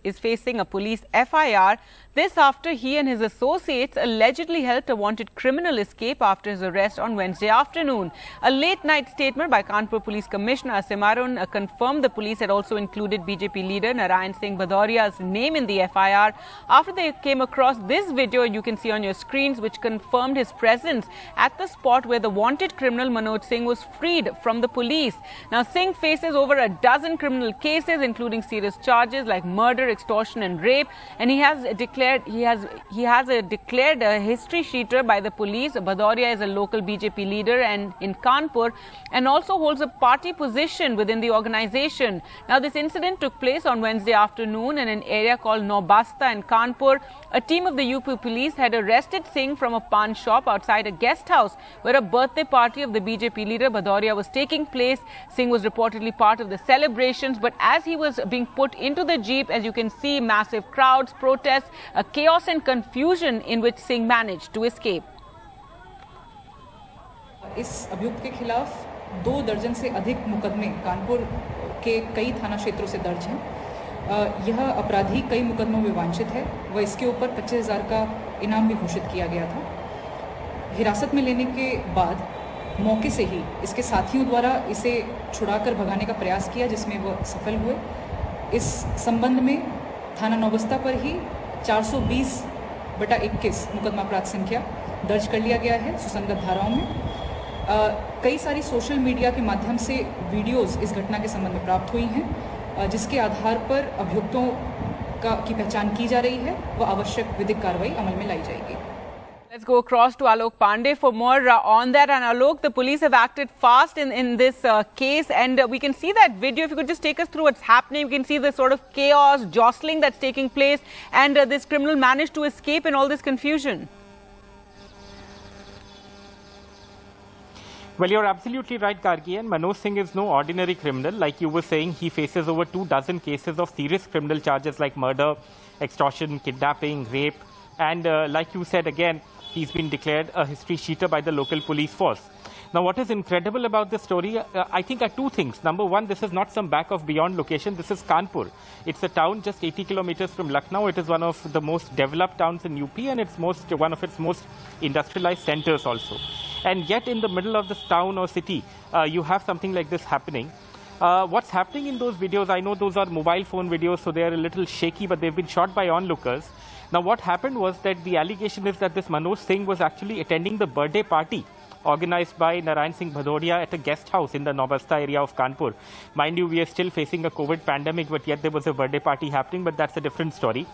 is facing a police FIR. This after he and his associates allegedly helped a wanted criminal escape after his arrest on Wednesday afternoon. A late-night statement by Kanpur Police Commissioner Asim Arun confirmed the police had also included BJP leader Narayan Singh Bhadoria's name in the FIR. After they came across this video you can see on your screens, which confirmed his presence at the spot where the wanted criminal Manoj Singh was freed from the police. Now, Singh faces over a dozen criminal cases, including serious charges like murder, extortion and rape, and he has a declared history sheeter by the police. Bhadoria is a local BJP leader and in Kanpur and also holds a party position within the organization. Now, this incident took place on Wednesday afternoon in an area called Naubasta in Kanpur. A team of the UP police had arrested Singh from a pawn shop outside a guest house where a birthday party of the BJP leader Bhadoria was taking place. Singh was reportedly part of the celebrations, but as he was being put into the jeep, as you can see, massive crowds, protests, a chaos and confusion in which Singh managed to escape. इस अभियुक्त के खिलाफ 2 दर्जन से अधिक मुकदमे कानपुर के कई थाना क्षेत्रों से दर्ज हैं। यह अपराधी कई मुकदमों में वांछित है व इसके ऊपर 25,000 का इनाम भी घोषित किया गया था। हिरासत में लेने के बाद मौके से ही इसके साथियों द्वारा इसे छुड़ाकर भगाने का प्रयास किया, जिसमें वह सफल हुए। इस संबंध में थाना नौबस्ता पर ही 420/21 मुकदमा अपराध संख्या दर्ज कर लिया गया है सुसंगत धाराओं में। कई सारी सोशल मीडिया के माध्यम से वीडियोस इस घटना के संबंध में प्राप्त हुई हैं, जिसके आधार पर अभियुक्तों की पहचान की जा रही है व आवश्यक विधिक कार्रवाई अमल में लाई जाएगी। Let's go across to Alok Pandey for more on that. And Alok, the police have acted fast in this case, and we can see that video. If you could just take us through what's happening, we can see the sort of chaos, jostling that's taking place, and this criminal managed to escape in all this confusion. Well, you're absolutely right, Gargi, and Manoj Singh is no ordinary criminal. Like you were saying, he faces over 24 cases of serious criminal charges like murder, extortion, kidnapping, rape, and like you said again, he's been declared a history sheeter by the local police force. Now, what is incredible about this story, I think, are 2 things. Number one, this is not some back of beyond location. This is Kanpur. It's a town just 80 kilometers from Lucknow. It is one of the most developed towns in UP, and it's one of its most industrialized centers also. And yet, in the middle of this town or city, you have something like this happening. What's happening in those videos, I know those are mobile phone videos, so they are a little shaky, but they've been shot by onlookers. Now, what happened was that the allegation is that this Manoj Singh was actually attending the birthday party organized by Narayan Singh Bhadoria at a guest house in the Naubasta area of Kanpur. Mind you, we are still facing a COVID pandemic, but yet there was a birthday party happening, but that's a different story.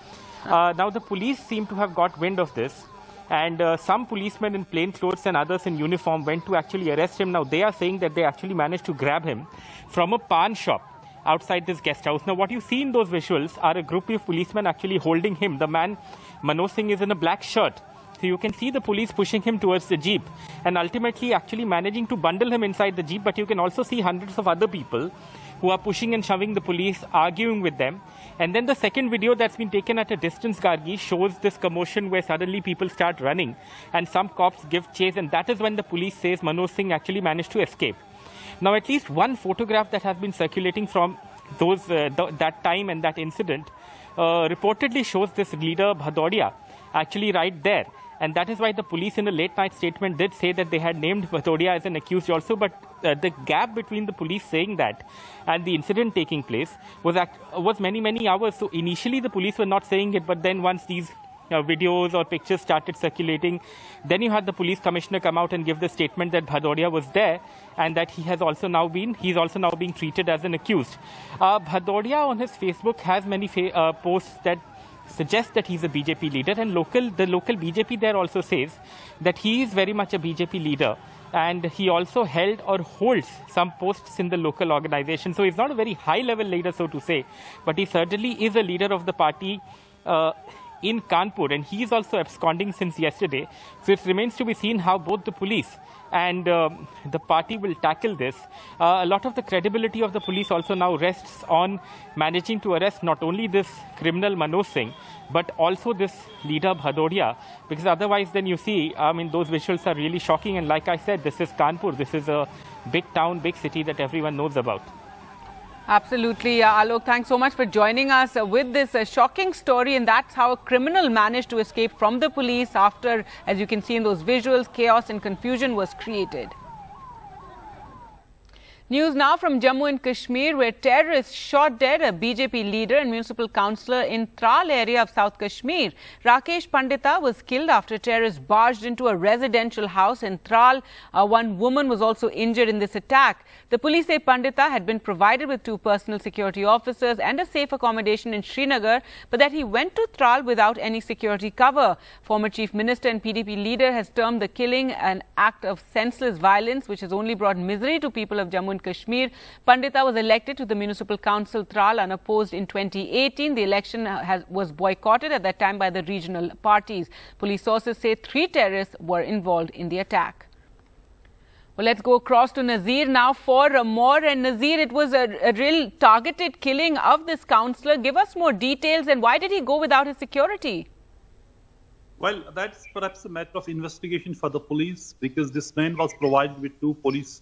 Now, the police seem to have got wind of this, and some policemen in plain clothes and others in uniform went to actually arrest him. Now, they are saying that they actually managed to grab him from a pawn shop outside this guest house. Now, what you see in those visuals are a group of policemen actually holding him. The man, Manoj Singh, is in a black shirt. So you can see the police pushing him towards the jeep and ultimately actually managing to bundle him inside the jeep. But you can also see hundreds of other people who are pushing and shoving the police, arguing with them. And then the second video that's been taken at a distance, Gargi, shows this commotion where suddenly people start running and some cops give chase. And that is when the police says Manoj Singh actually managed to escape. Now, at least one photograph that has been circulating from that time and that incident reportedly shows this leader Bhadoria actually right there. And that is why the police in a late-night statement did say that they had named Bhadoria as an accused also. But the gap between the police saying that and the incident taking place was many, many hours. So initially the police were not saying it, but then once these videos or pictures started circulating, then you had the police commissioner come out and give the statement that Bhadoria was there and that he's also now being treated as an accused. Bhadoria on his Facebook has many posts that suggest that he's a BJP leader, and the local BJP there also says that he is very much a BJP leader, and he also held or holds some posts in the local organization. So he's not a very high level leader, so to say, but he certainly is a leader of the party in Kanpur, and he is also absconding since yesterday. So it remains to be seen how both the police and the party will tackle this. A lot of the credibility of the police also now rests on managing to arrest not only this criminal Manoj Singh, but also this leader Bhadodia, because otherwise then you see, I mean, those visuals are really shocking. And like I said, this is Kanpur. This is a big town, big city that everyone knows about. Absolutely. Alok, thanks so much for joining us with this shocking story. And that's how a criminal managed to escape from the police after, as you can see in those visuals, chaos and confusion was created. News now from Jammu and Kashmir, where terrorists shot dead a BJP leader and municipal councillor in Tral area of South Kashmir. Rakesh Pandita was killed after terrorists barged into a residential house in Tral. One woman was also injured in this attack. The police say Pandita had been provided with 2 personal security officers and a safe accommodation in Srinagar, but that he went to Tral without any security cover. Former Chief Minister and PDP leader has termed the killing an act of senseless violence, which has only brought misery to people of Jammu and Kashmir. Pandita was elected to the Municipal Council Tral unopposed in 2018. The election was boycotted at that time by the regional parties. Police sources say 3 terrorists were involved in the attack. Well, let's go across to Nazir now for more. And Nazir, it was a real targeted killing of this councillor. Give us more details, and why did he go without his security? Well, that's perhaps a matter of investigation for the police, because this man was provided with 2 police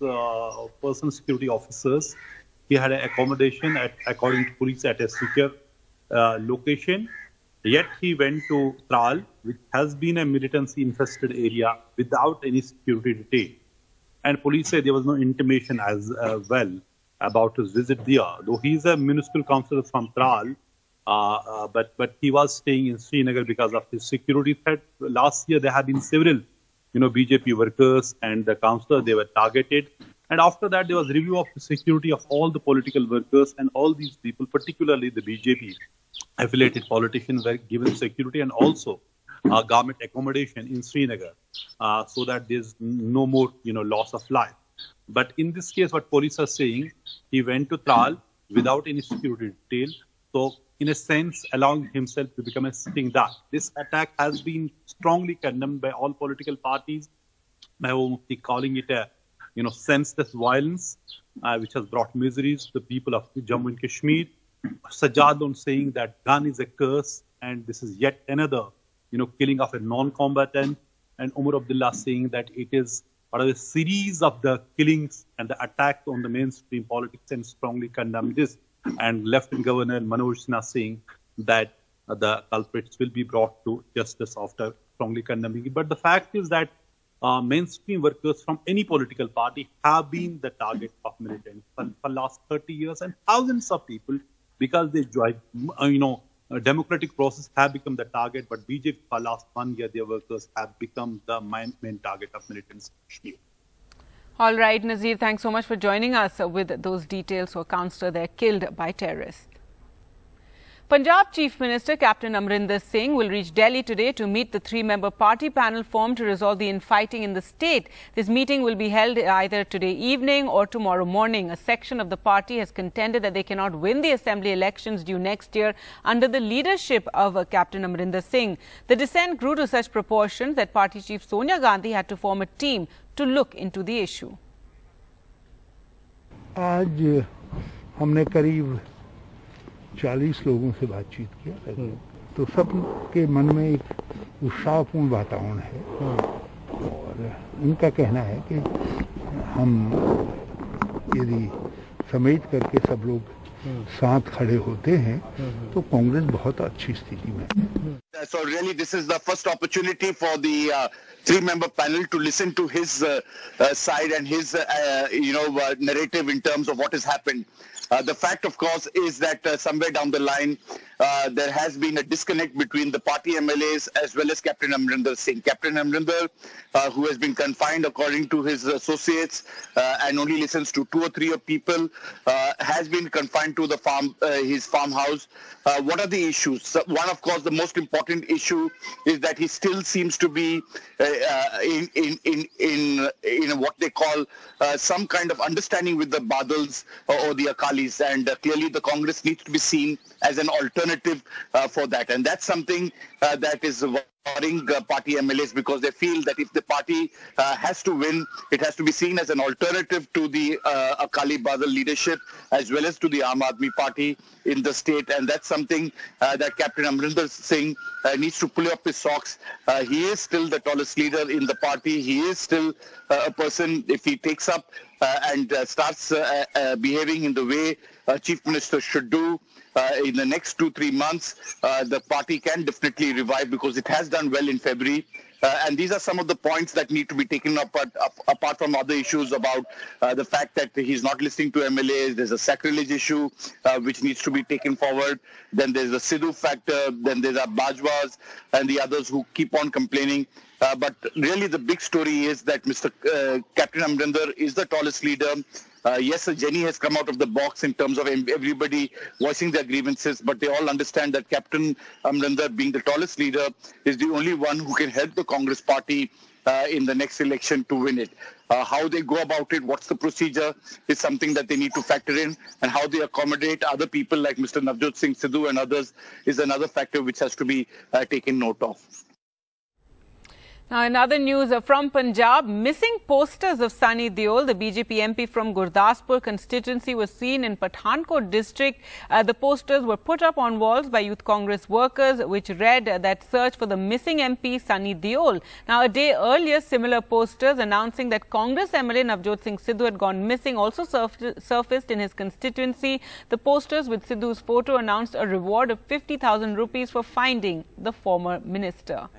personal security officers. He had an accommodation, according to police, at a secure location. Yet he went to Tral, which has been a militancy-infested area, without any security detail. And police say there was no intimation as well about his visit there. Though he is a municipal councillor from Tral, but he was staying in Srinagar because of his security threat. Last year there have been several, BJP workers and the councillor, they were targeted. And after that there was review of the security of all the political workers, and all these people, particularly the BJP affiliated politicians, were given security and also government accommodation in Srinagar, so that there's no more, loss of life. But in this case, what police are saying, he went to Tral without any security detail. So in a sense, allowing himself to become a sitting duck. This attack has been strongly condemned by all political parties. Mehbooba calling it a, senseless violence, which has brought miseries to the people of Jammu and Kashmir. Sajjad saying that gun is a curse, and this is yet another, killing of a non-combatant. And Umar Abdullah saying that it is part of a series of the killings and the attacks on the mainstream politics, and strongly condemn this. And Lieutenant Governor Manoj Sinha saying that the culprits will be brought to justice after strongly condemning it. But the fact is that mainstream workers from any political party have been the target of militants for the last 30 years, and thousands of people, because they joined, democratic process, have become the target. But BJP for the last 1 year, their workers have become the main target of militants. All right, Nazir, thanks so much for joining us with those details. So, a councillor there killed by terrorists. Punjab Chief Minister Captain Amrinder Singh will reach Delhi today to meet the 3-member party panel formed to resolve the infighting in the state. This meeting will be held either today evening or tomorrow morning. A section of the party has contended that they cannot win the assembly elections due next year under the leadership of Captain Amrinder Singh. The dissent grew to such proportions that party chief Sonia Gandhi had to form a team to look into the issue. आज हमने करीब 40 लोगों से बातचीत किया, तो सब के मन में एक उत्साहपूर्ण वातावरण है और उनका कहना है कि हम यदि समेट करके सब लोग साथ खड़े होते हैं तो कांग्रेस बहुत अच्छी स्थिति में है. So really this is the first opportunity for the 3-member panel to listen to his side and his narrative in terms of what has happened. The fact, of course, is that somewhere down the line, there has been a disconnect between the party MLAs as well as Captain Amrinder Singh. Captain Amrinder, who has been confined according to his associates and only listens to 2 or 3 people, has been confined to the his farmhouse. What are the issues? One, of course, the most important important issue is that he still seems to be in what they call some kind of understanding with the Badals or the Akalis, and clearly the Congress needs to be seen as an alternative for that, and that's something that is worrying party MLAs, because they feel that if the party has to win, it has to be seen as an alternative to the Akali Badal leadership as well as to the Aam Aadmi Party in the state, and that's something that Captain Amrinder Singh needs to pull up his socks. He is still the tallest leader in the party. He is still a person, if he takes up and starts behaving in the way a chief minister should do, in the next 2-3 months, the party can definitely revive, because it has done well in February. And these are some of the points that need to be taken up, apart from other issues about the fact that he's not listening to MLAs. There's a sacrilege issue which needs to be taken forward. Then there's the Sidhu factor. Then there's the Bajwas and the others who keep on complaining. But really the big story is that Mr. Captain Amrinder is the tallest leader. Yes, a Jenny has come out of the box in terms of everybody voicing their grievances, but they all understand that Captain Amrinder, being the tallest leader, is the only one who can help the Congress party in the next election to win it. How they go about it, what's the procedure, is something that they need to factor in, and how they accommodate other people like Mr. Navjot Singh Sidhu and others is another factor which has to be taken note of. Now, in other news from Punjab, missing posters of Sunny Deol, the BJP MP from Gurdaspur constituency, was seen in Pathankot district. The posters were put up on walls by Youth Congress workers, which read that search for the missing MP Sunny Deol. Now, a day earlier, similar posters announcing that Congress MLA Navjot Singh Sidhu had gone missing also surfaced in his constituency. The posters with Sidhu's photo announced a reward of 50,000 rupees for finding the former minister.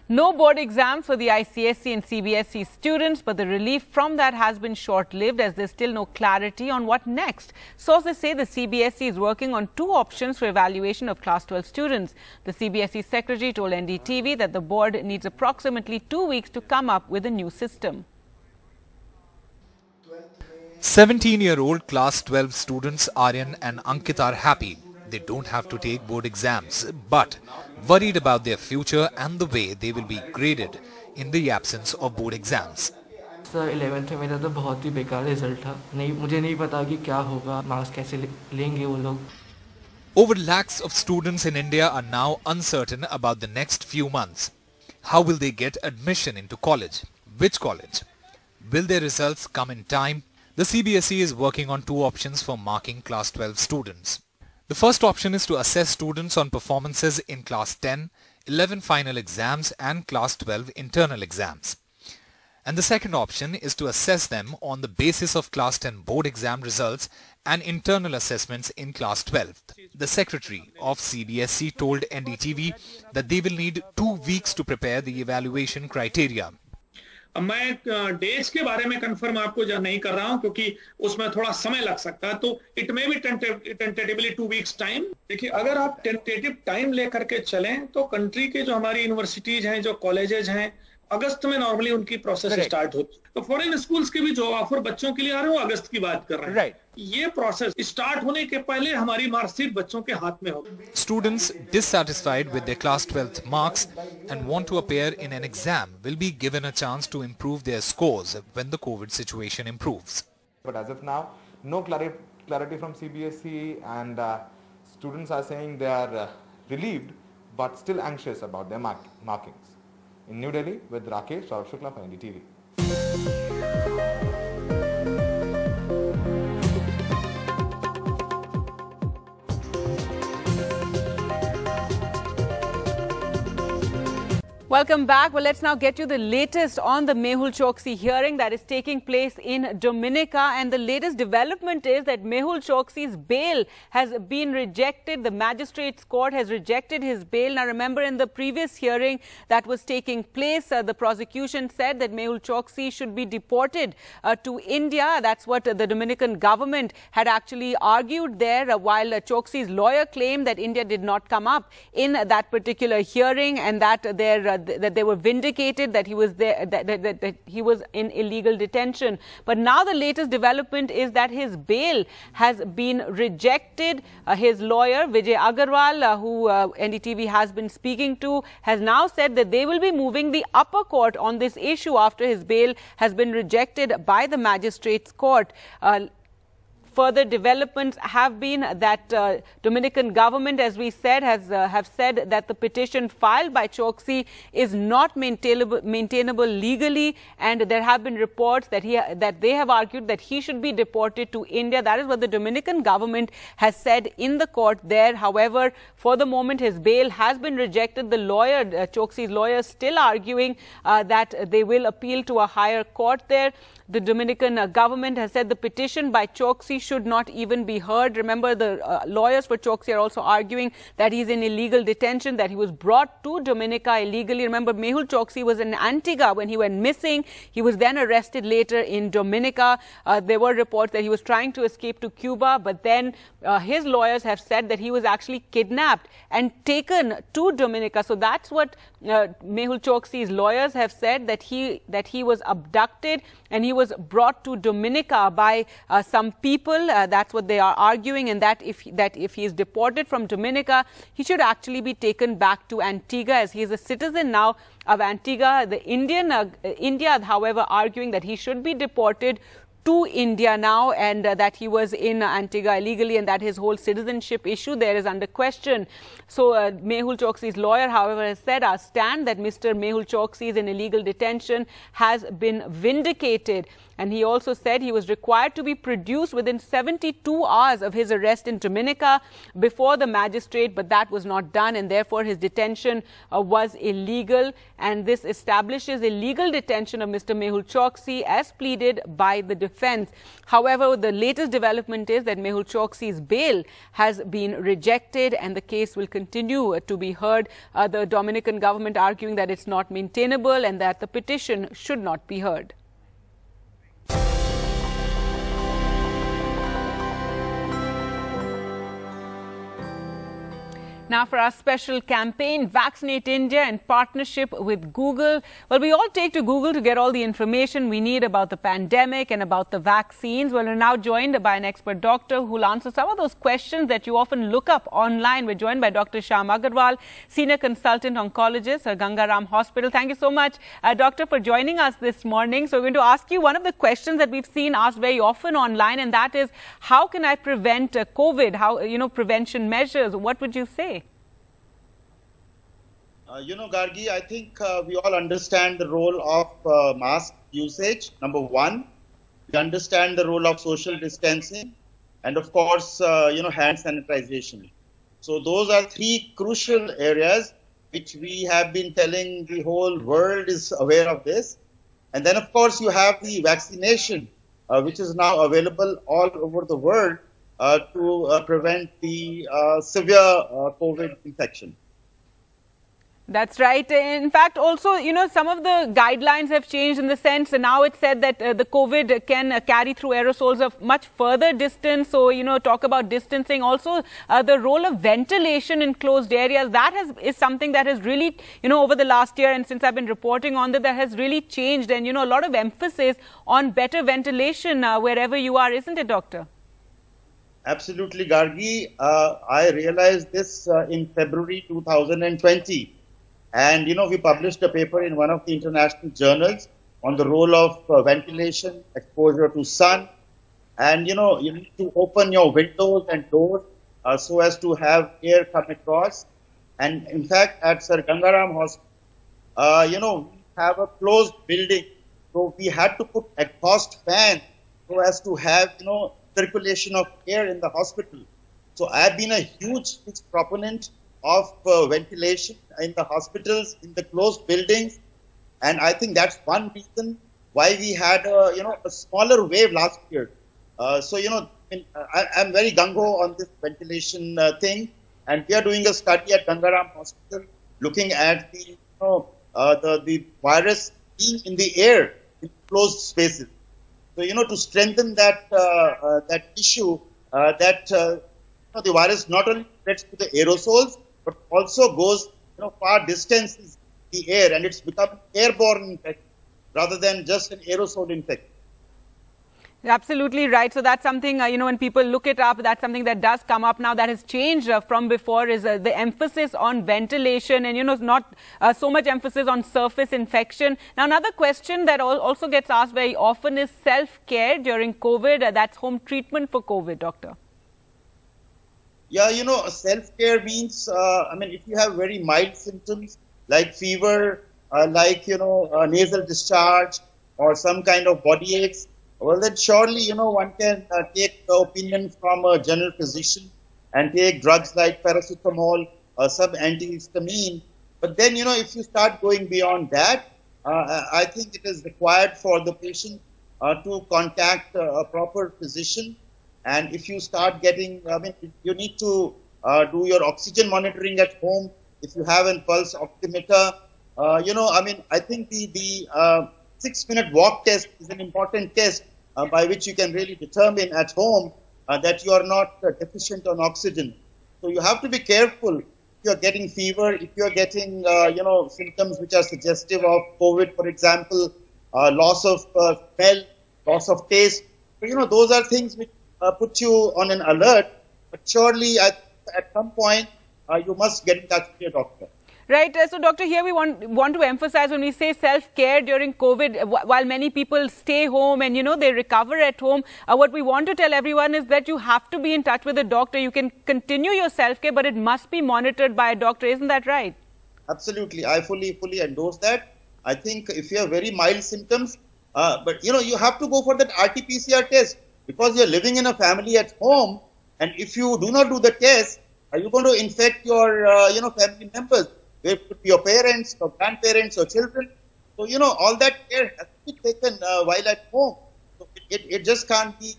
No board exams for the ICSE and CBSE students, but the relief from that has been short-lived as there's still no clarity on what next. Sources say the CBSE is working on 2 options for evaluation of Class 12 students. The CBSE secretary told NDTV that the board needs approximately 2 weeks to come up with a new system. 17-year-old Class 12 students Aryan and Ankit are happy. They don't have to take board exams, but worried about their future and the way they will be graded in the absence of board exams. Sir 11th में मेरा तो बहुत ही बेकार result था, मुझे नहीं पता कि क्या होगा, मार्क्स कैसे लेंगे वो लोग. Over lakhs of students in India are now uncertain about the next few months. How will they get admission into college? Which college? Will their results come in time? The CBSE is working on 2 options for marking Class 12 students. The first option is to assess students on performances in Class 10, 11 final exams and Class 12 internal exams. And the second option is to assess them on the basis of Class 10 board exam results and internal assessments in Class 12. The secretary of CBSE told NDTV that they will need 2 weeks to prepare the evaluation criteria. मैं days के बारे में confirm आपको नहीं कर रहा हूं क्योंकि उसमें थोड़ा समय लग सकता है, तो it may be tentatively 2 weeks time. देखिए, अगर आप टेंटेटिव टाइम लेकर के चलें तो कंट्री के जो हमारी यूनिवर्सिटीज हैं, जो कॉलेजेस हैं, अगस्त में नॉर्मली उनकी प्रोसेस स्टार्ट होती है. तो फॉरेन स्कूल्स के भी जो ऑफर बच्चों के लिए आ रहे हैं वो अगस्त की बात कर रहे हैं. ये प्रोसेस स्टार्ट होने के पहले हमारी मार्कशीट बच्चों के हाथ में होगी. Students dissatisfied with their class 12th marks and want to appear in an exam will be given a chance to improve their scores when the COVID situation improves. But as of now, no clarity from CBSE, and students are saying they are relieved but still anxious about their markings. In New Delhi, with Rakesh Shukla for NDTV. Welcome back. Well, let's now get you the latest on the Mehul Choksi hearing that is taking place in Dominica. And the latest development is that Mehul Choksi's bail has been rejected. The magistrate's court has rejected his bail. Now, remember, in the previous hearing that was taking place, the prosecution said that Mehul Choksi should be deported to India. That's what the Dominican government had actually argued there, while Choksi's lawyer claimed that India did not come up in that particular hearing and that that they were vindicated, that he was there, that he was in illegal detention. But now the latest development is that his bail has been rejected. His lawyer, Vijay Agarwal, who NDTV has been speaking to, has now said that they will be moving the upper court on this issue after his bail has been rejected by the magistrates court. Further developments have been that Dominican government, as we said, have said that the petition filed by Choksi is not maintainable legally, and there have been reports that they have argued that he should be deported to India. That is what the Dominican government has said in the court there. However, for the moment, his bail has been rejected. The lawyer, Choksi's lawyer, still arguing that they will appeal to a higher court there. The Dominican government has said the petition by Choksi should not even be heard. Remember, the lawyers for Choksi are also arguing that he's in illegal detention, that he was brought to Dominica illegally. Remember, Mehul Choksi was in Antigua when he went missing. He was then arrested later in Dominica. There were reports that he was trying to escape to Cuba, but then his lawyers have said that he was actually kidnapped and taken to Dominica. So that's what Mehul Choksi's lawyers have said, that he was abducted and he was brought to Dominica by some people. That's what they are arguing, and that if he is deported from Dominica, he should actually be taken back to Antigua, as he is a citizen now of Antigua. The India, however, arguing that he should be deported to India now, and that he was in Antigua illegally, and that his whole citizenship issue there is under question. So Mehul Choksi's lawyer, however, has said our stand that Mr. Mehul Choksi is in illegal detention has been vindicated. And he also said he was required to be produced within 72 hours of his arrest in Dominica before the magistrate, but that was not done, and therefore his detention was illegal. And this establishes illegal detention of Mr. Mehul Choksi as pleaded by the defense. However, the latest development is that Mehul Choksi's bail has been rejected and the case will continue to be heard. The Dominican government arguing that it's not maintainable and that the petition should not be heard. Now for our special campaign, Vaccinate India, in partnership with Google. Well, we all take to Google to get all the information we need about the pandemic and about the vaccines. Well, we're now joined by an expert doctor who will answer some of those questions that you often look up online. We're joined by Dr. Shyam Agarwal, Senior Consultant Oncologist at Gangaram Hospital. Thank you so much, Doctor, for joining us this morning. So we're going to ask you one of the questions that we've seen asked very often online, and that is, how can I prevent COVID? How, prevention measures? What would you say? Gargi, I think we all understand the role of mask usage, number one. We understand the role of social distancing and, of course, hand sanitization. So those are three crucial areas which we have been telling the whole world is aware of this. And then, of course, you have the vaccination, which is now available all over the world to prevent the severe COVID infection. That's right. In fact, also, some of the guidelines have changed in the sense, and now it's said that the COVID can carry through aerosols of much further distance. So, talk about distancing. Also, the role of ventilation in closed areas, that is something that has really, over the last year, and since I've been reporting on that has really changed. And, a lot of emphasis on better ventilation wherever you are, isn't it, Doctor? Absolutely, Gargi. I realized this in February 2020. And, we published a paper in one of the international journals on the role of ventilation, exposure to sun. And, you need to open your windows and doors so as to have air come across. And, in fact, at Sir Gangaram Hospital, we have a closed building. So we had to put exhaust fan so as to have, circulation of air in the hospital. So I've been a huge proponent of ventilation in the hospitals, in the closed buildings, and I think that's one reason why we had a smaller wave last year. I'm very gung-ho on this ventilation thing, and we are doing a study at Gangaram Hospital looking at the virus being in the air in closed spaces. So to strengthen that issue, the virus not only spreads to the aerosols, but also goes far distances the air, and it's become airborne infection rather than just an aerosol infection. Absolutely right. So that's something, when people look it up, that's something that does come up now that has changed from before is the emphasis on ventilation and, not so much emphasis on surface infection. Now, another question that also gets asked very often is self-care during COVID. That's home treatment for COVID, doctor. Yeah, self-care means, if you have very mild symptoms like fever, nasal discharge or some kind of body aches, well, then surely, one can take the opinion from a general physician and take drugs like paracetamol or some antihistamine. But then, if you start going beyond that, I think it is required for the patient to contact a proper physician. And if you start getting, you need to do your oxygen monitoring at home. If you have a pulse oximeter, I think the 6-minute walk test is an important test by which you can really determine at home that you are not deficient on oxygen. So you have to be careful if you are getting fever, if you are getting, symptoms which are suggestive of COVID, for example, loss of smell, loss of taste. So, those are things which put you on an alert. But surely at some point, you must get in touch with your doctor. Right. So, doctor, here we want to emphasize when we say self-care during COVID, while many people stay home and, they recover at home, what we want to tell everyone is that you have to be in touch with a doctor. You can continue your self-care, but it must be monitored by a doctor. Isn't that right? Absolutely. I fully endorse that. I think if you have very mild symptoms, but, you have to go for that RT-PCR test because you're living in a family at home. And if you do not do the test, are you going to infect your, family members? It could be your parents, or grandparents, or children. So, all that care has to be taken while at home. So it just can't be,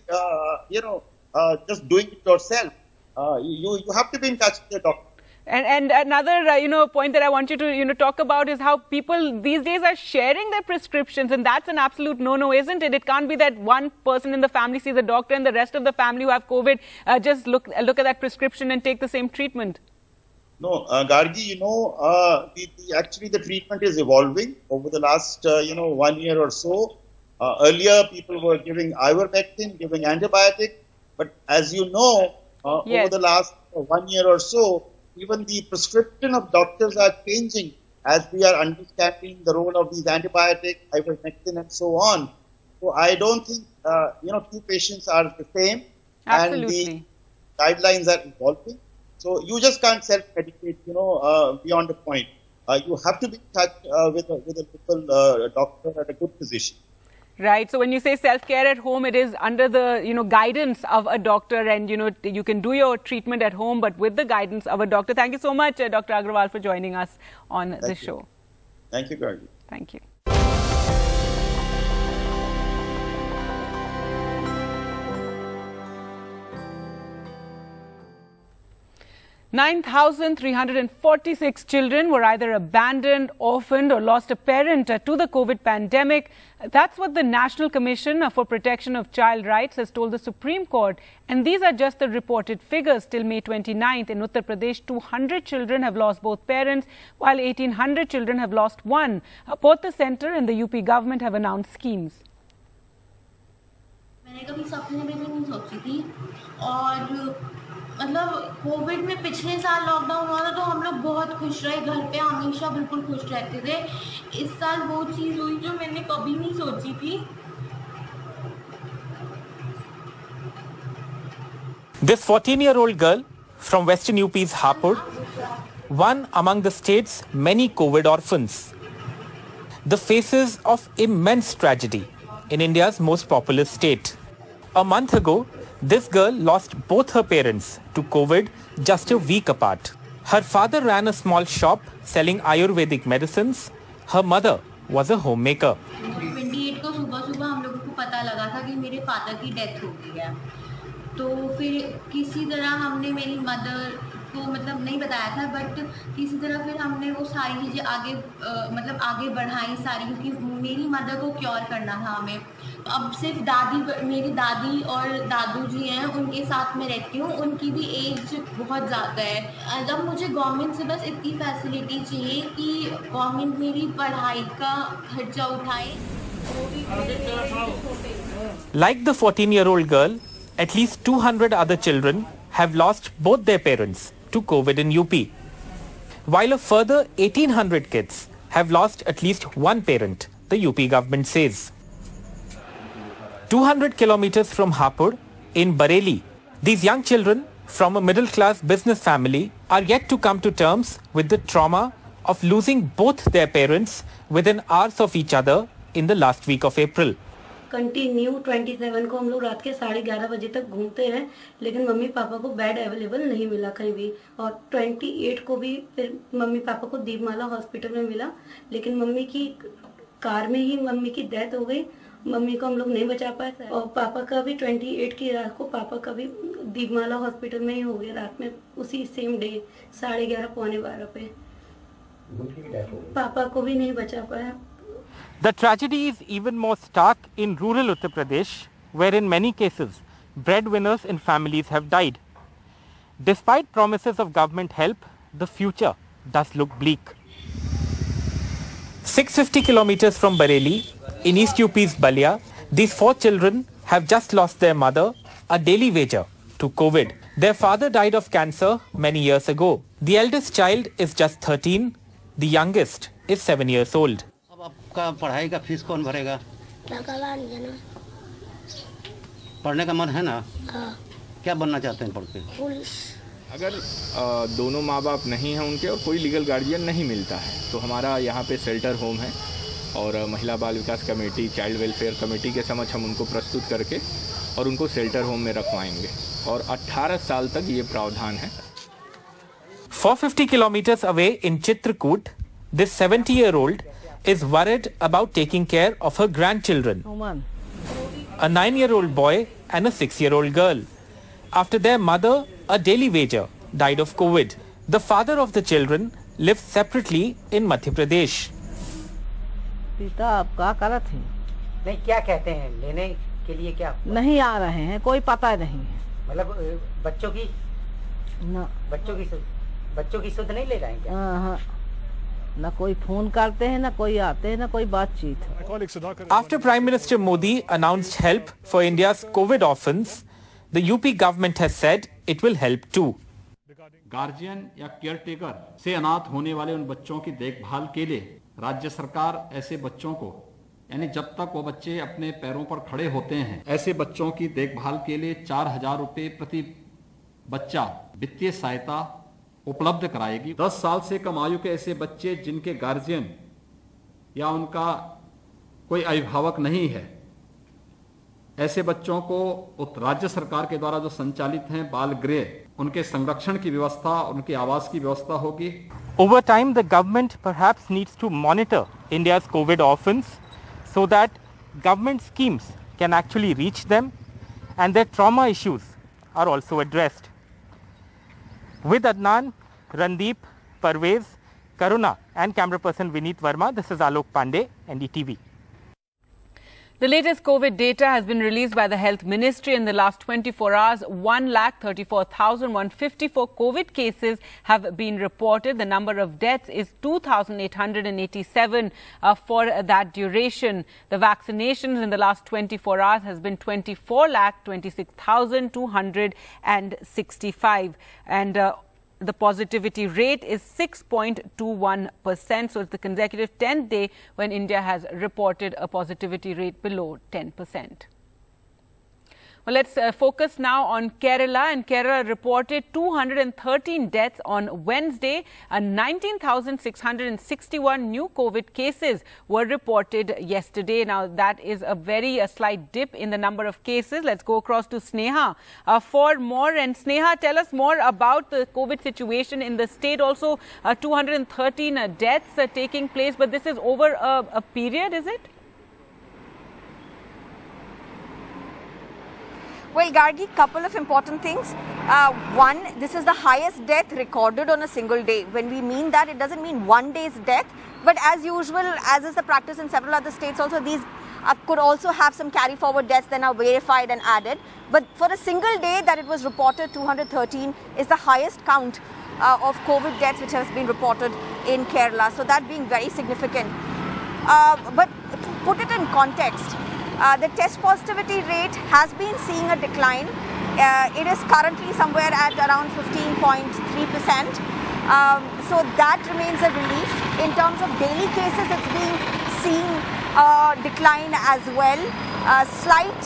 just doing it yourself. You have to be in touch with your doctor. And another, point that I want you to, talk about is how people these days are sharing their prescriptions. And that's an absolute no-no, isn't it? It can't be that one person in the family sees a doctor and the rest of the family who have COVID just look at that prescription and take the same treatment. No, Gargi, actually the treatment is evolving over the last, 1 year or so. Earlier, people were giving ivermectin, giving antibiotic. But as you know, over the last 1 year or so, even the prescription of doctors are changing as we are understanding the role of these antibiotics, ivermectin, and so on. So I don't think, two patients are the same. Absolutely. And the guidelines are evolving. So you just can't self-medicate, beyond a point. You have to be in touch with a local doctor and a good physician. Right. So when you say self-care at home, it is under the, guidance of a doctor and, you can do your treatment at home, but with the guidance of a doctor. Thank you so much, Dr. Agrawal, for joining us on the show. Thank you, Gargi. Thank you. 9,346 children were either abandoned, orphaned or lost a parent to the COVID pandemic. That's what the National Commission for Protection of Child Rights has told the Supreme Court. And these are just the reported figures. Till May 29th, in Uttar Pradesh, 200 children have lost both parents, while 1,800 children have lost one. Both the centre and the UP government have announced schemes. मैंने कभी सपने में भी नहीं सोची थी और मतलब Covid में पिछले साल लॉकडाउन हुआ था तो हम लोग बहुत खुश रहे, घर पे हमेशा बिल्कुल खुश रहते थे। इस साल वो चीज़ हुई जो मैंने कभी नहीं सोची थी। This 14-year-old girl from Western UP's Hapur, one among the state's many COVID orphans. The faces of immense tragedy in India's most populous state. A month ago, this girl lost both her parents to COVID just a week apart. Her father ran a small shop selling Ayurvedic medicines. Her mother was a homemaker. 28 को सुबह हम लोगों को पता लगा था कि मेरे फादर की डेथ हो गई है। तो फिर किसी तरह हमने मेरी मदर को मतलब नहीं बताया था, बट किसी तरह फिर हमने वो सारी चीज़ें आगे मतलब आगे बढ़ाई सारी, क्योंकि मेरी मदर को क्योर करना था हमें। अब सिर्फ मेरी दादी और दादू जी हैं, उनके साथ में रहती हूँ, उनकी भी एज बहुत ज़्यादा है। जब मुझे गवर्नमेंट से बस इतनी फैसिलिटी चाहिए कि गवर्नमेंट मेरी पढ़ाई का खर्चा उठाए। Like the 14-year-old girl, at least 200 other children have lost both their parents to COVID in UP, while a further 1,800 kids have lost at least one parent, the UP government says. 200 kilometers from Hapur, in Bareilly, these young children from a middle-class business family are yet to come to terms with the trauma of losing both their parents within hours of each other in the last week of April. Continue 27 को हम लोग रात के 11:30 बजे तक घूमते हैं, लेकिन मम्मी पापा को बेड अवेलेबल नहीं मिला कहीं भी। और 28 को भी फिर मम्मी पापा को दीपमाला हॉस्पिटल में मिला, लेकिन मम्मी की कार में ही मम्मी की डेथ हो गई। मम्मी को हम लोग नहीं बचा पाए। और पापा का भी 28 की रात को पापा का भी दीपमाला हॉस्पिटल में ही हो गया, रात में उसी सेम डे 11:30 पौने 12 पे पापा को भी नहीं बचा पाया। The tragedy is even more stark in rural Uttar Pradesh, where in many cases, breadwinners in families have died. Despite promises of government help, the future does look bleak. 650 kilometers from Bareilly, in East UP's Balia, these 4 children have just lost their mother, a daily wager, to COVID. Their father died of cancer many years ago. The eldest child is just 13, the youngest is 7 years old. आपका पढ़ाई का fees कौन भरेगा? पढ़ने का मन है ना? क्या बनना चाहते हैं पढ़ के? पुलिस। अगर दोनों माँ बाप नहीं हैं उनके और कोई लीगल गार्जियन नहीं मिलता है, तो हमारा यहाँ पे शेल्टर होम है और महिला बाल विकास कमेटी, चाइल्ड वेलफेयर कमेटी के समक्ष हम उनको प्रस्तुत करके और उनको शेल्टर होम में रखवाएंगे और 18 साल तक ये प्रावधान है। 450 kilometers away in Chitrakoot, this 70-year-old is worried about taking care of her grandchildren, a 9-year-old boy and a 6-year-old girl. After their mother, a daily wager, died of COVID. The father of the children lives separately in Madhya Pradesh. पिता आपका गलत है। नहीं, क्या कहते हैं लेने के लिए? क्या नहीं आ रहे हैं, कोई पता नहीं है। मतलब बच्चों की सुध नहीं ले रहे हैं? हाँ, ना कोई फोन करते हैं, ना कोई आते हैं, ना कोई बातचीत। After Prime Minister Modi announced help for India's COVID orphans, the UP government has said it will help too. Guardian या केयरटेकर से अनाथ होने वाले उन बच्चों की देखभाल के लिए राज्य सरकार ऐसे बच्चों को, यानी जब तक वो बच्चे अपने पैरों पर खड़े होते हैं, ऐसे बच्चों की देखभाल के लिए 4,000 रुपए प्रति बच्चा वित्तीय सहायता उपलब्ध कराएगी। 10 साल से कम आयु के ऐसे बच्चे जिनके गार्जियन या उनका कोई अभिभावक नहीं है, ऐसे बच्चों को राज्य सरकार के द्वारा जो संचालित हैं बाल गृह, उनके संरक्षण की व्यवस्था, उनके आवास की व्यवस्था होगी। Over time, the government perhaps needs to monitor India's COVID orphans so that government schemes can actually reach them and their trauma issues are also addressed. With Adnan, Randeep, Parvez, Karuna and camera person Vineet Verma, this is Alok Pandey, NDTV. The latest COVID data has been released by the Health Ministry. In the last 24 hours, 1,34,154 COVID cases have been reported. The number of deaths is 2,887 for that duration. The vaccinations in the last 24 hours has been 24,26,265. And the positivity rate is 6.21%. So it's the consecutive 10th day when India has reported a positivity rate below 10%. Well, let's focus now on Kerala. And Kerala reported 213 deaths on Wednesday. 19,661 new COVID cases were reported yesterday. Now, that is a slight dip in the number of cases. Let's go across to Sneha for more. And Sneha, tell us more about the COVID situation in the state. Also, 213 deaths taking place, but this is over a period, is it? Well, Gargi, couple of important things. One, this is the highest death recorded on a single day. When we mean that, it doesn't mean one day's death, but as usual, as is the practice in several other states also, these could also have some carry forward deaths then are verified and added. But for a single day that it was reported, 213 is the highest count of COVID deaths which has been reported in Kerala. So that being very significant. But to put it in context, the test positivity rate has been seeing a decline. It is currently somewhere at around 15.3%. So that remains a relief. In terms of daily cases, it's being seeing a decline as well. A slight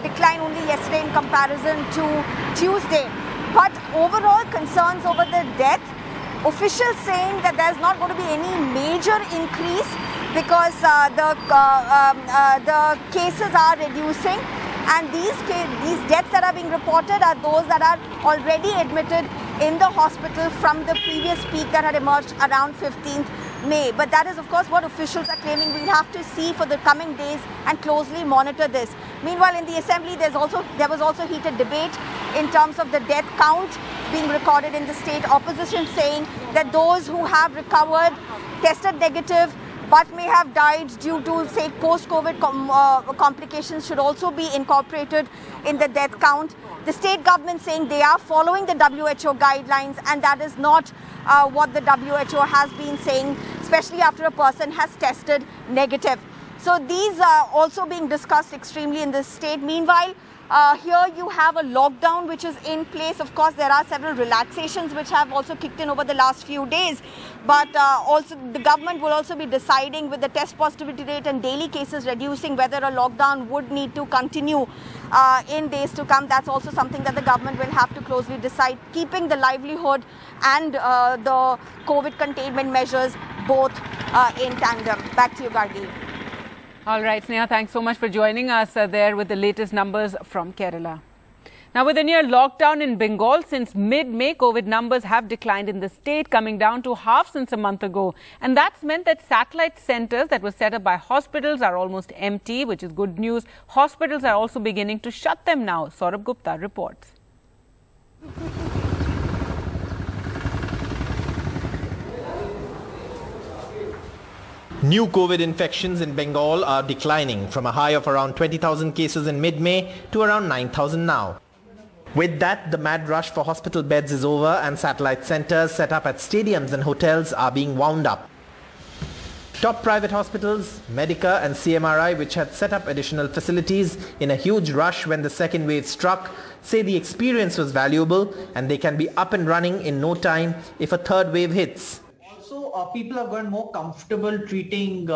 decline only yesterday in comparison to Tuesday. But overall concerns over the death, officials saying that there's not going to be any major increase because the cases are reducing, and these deaths that are being reported are those that are already admitted in the hospital from the previous peak that had emerged around 15th May. But that is of course what officials are claiming. We'll have to see for the coming days and closely monitor this. Meanwhile, in the assembly there was also heated debate in terms of the death count being recorded in the state. Opposition saying that those who have recovered, tested negative, but may have died due to, say, post-COVID complications should also be incorporated in the death count. The state government saying they are following the WHO guidelines, and that is not what the WHO has been saying, especially after a person has tested negative. So these are also being discussed extremely in this state. Meanwhile, here you have a lockdown which is in place. Of course, there are several relaxations which have also kicked in over the last few days. But also the government will also be deciding, with the test positivity rate and daily cases reducing, whether a lockdown would need to continue in days to come. That's also something that the government will have to closely decide, keeping the livelihood and the COVID containment measures both in tandem. Back to you, Gargi. All right, Sneha, thanks so much for joining us there with the latest numbers from Kerala. Now, with a near lockdown in Bengal since mid-May, COVID numbers have declined in the state, coming down to half since a month ago. And that's meant that satellite centers that were set up by hospitals are almost empty, which is good news. Hospitals are also beginning to shut them now. Saurabh Gupta reports. New COVID infections in Bengal are declining from a high of around 20,000 cases in mid-May to around 9,000 now. With that, the mad rush for hospital beds is over and satellite centers set up at stadiums and hotels are being wound up. Top private hospitals, Medica and CMRI, which had set up additional facilities in a huge rush when the second wave struck, say the experience was valuable and they can be up and running in no time if a third wave hits. People have gotten more comfortable treating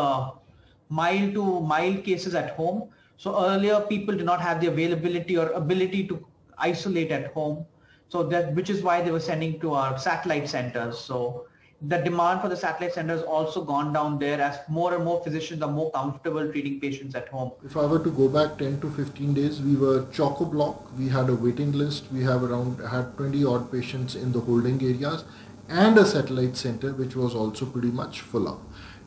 mild to mild cases at home. So earlier people did not have the availability or ability to isolate at home. So that, which is why they were sending to our satellite centers. So the demand for the satellite centers also gone down there as more and more physicians are more comfortable treating patients at home. If I were to go back 10 to 15 days, we were chock-a-block. We had a waiting list. We had 20 odd patients in the holding areas, and a satellite center which was also pretty much full up.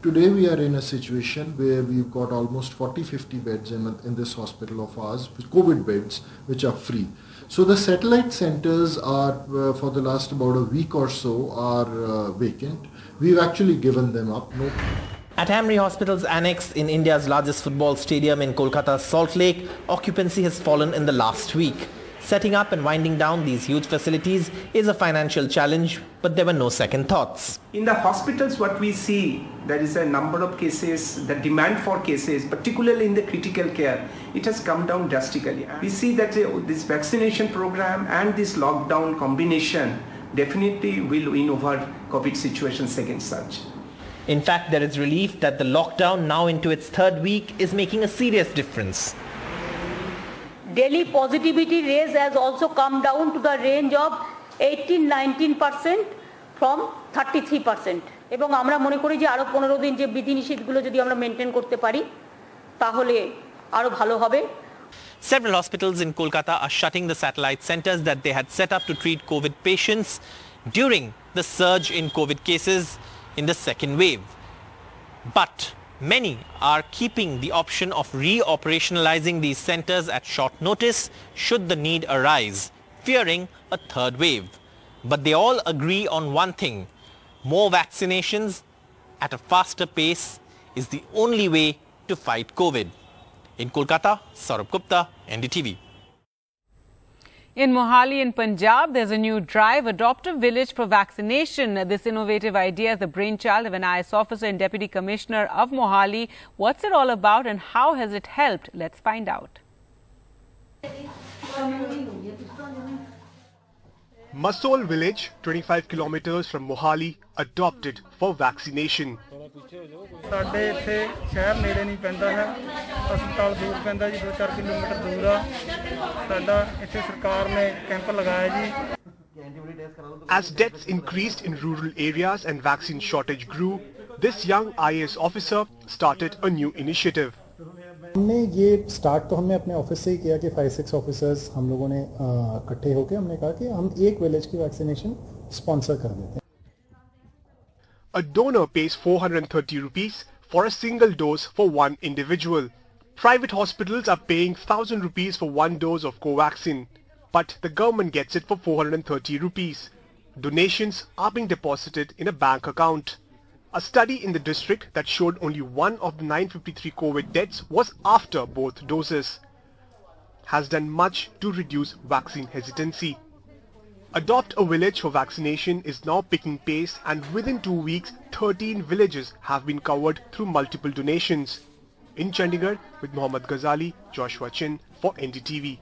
Today we are in a situation where we've got almost 40-50 beds in this hospital of ours, COVID beds, which are free. So the satellite centers are, for the last about a week or so, are vacant. We've actually given them up. At Hamri Hospital's annex in India's largest football stadium in Kolkata's Salt Lake, occupancy has fallen in the last week. Setting up and winding down these huge facilities is a financial challenge, but there were no second thoughts. In the hospitals, what we see, there is a number of cases, the demand for cases, particularly in the critical care, it has come down drastically. We see that this vaccination program and this lockdown combination definitely will win over COVID situation second surge. In fact, there is relief that the lockdown, now into its third week, is making a serious difference. Daily positivity rate has also come down to the range of 18-19% from 33%. এবং আমরা মনে করি যে আরো 15 দিন যে বিধিনিষেধগুলো যদি আমরা মেইনটেইন করতে পারি তাহলে আরো ভালো হবে। Several hospitals in Kolkata are shutting the satellite centers that they had set up to treat COVID patients during the surge in COVID cases in the second wave. But Many are keeping the option of re-operationalizing these centers at short notice should the need arise, fearing a third wave. But they all agree on one thing: more vaccinations at a faster pace is the only way to fight COVID. In Kolkata, Saurabh Gupta, NDTV. In Mohali in Punjab, there's a new drive, Adopt a Village for Vaccination. This innovative idea is the brainchild of an IAS officer and Deputy Commissioner of Mohali. What's it all about and how has it helped? Let's find out. Masol village, 25 kilometers from Mohali, adopted for vaccination. ਸਾਡੇ ਇੱਥੇ ਸ਼ਹਿਰ ਨੇੜੇ ਨਹੀਂ ਪੈਂਦਾ ਹੈ ਹਸਪਤਾਲ ਦੂਰ ਪੈਂਦਾ ਜੀ 2-4 ਕਿਲੋਮੀਟਰ ਦੂਰ ਆ ਸਾਡਾ ਇੱਥੇ ਸਰਕਾਰ ਨੇ ਕੈਂਪ ਲਗਾਇਆ ਜੀ As deaths increased in rural areas and vaccine shortage grew, this young IAS officer started a new initiative. हमने ये स्टार्ट तो हमने अपने ऑफिस से ही किया कि 5-6 ऑफिसर्स हम लोगों ने इकट्ठे होकर हमने कहा कि हम एक विलेज की वैक्सीनेशन स्पॉन्सर कर देते हैं. A donor pays 430 rupees for a single dose for one individual. Private hospitals are paying 1,000 rupees for one dose of Covaxin, but the government gets it for 430 rupees. Donations are being deposited in a bank account. A study in the district that showed only one of the 953 COVID deaths was after both doses has done much to reduce vaccine hesitancy. Adopt a Village for Vaccination is now picking pace, and within 2 weeks, 13 villages have been covered through multiple donations. In Chandigarh, with Mohammad Ghazali, Joshua Chin for NDTV.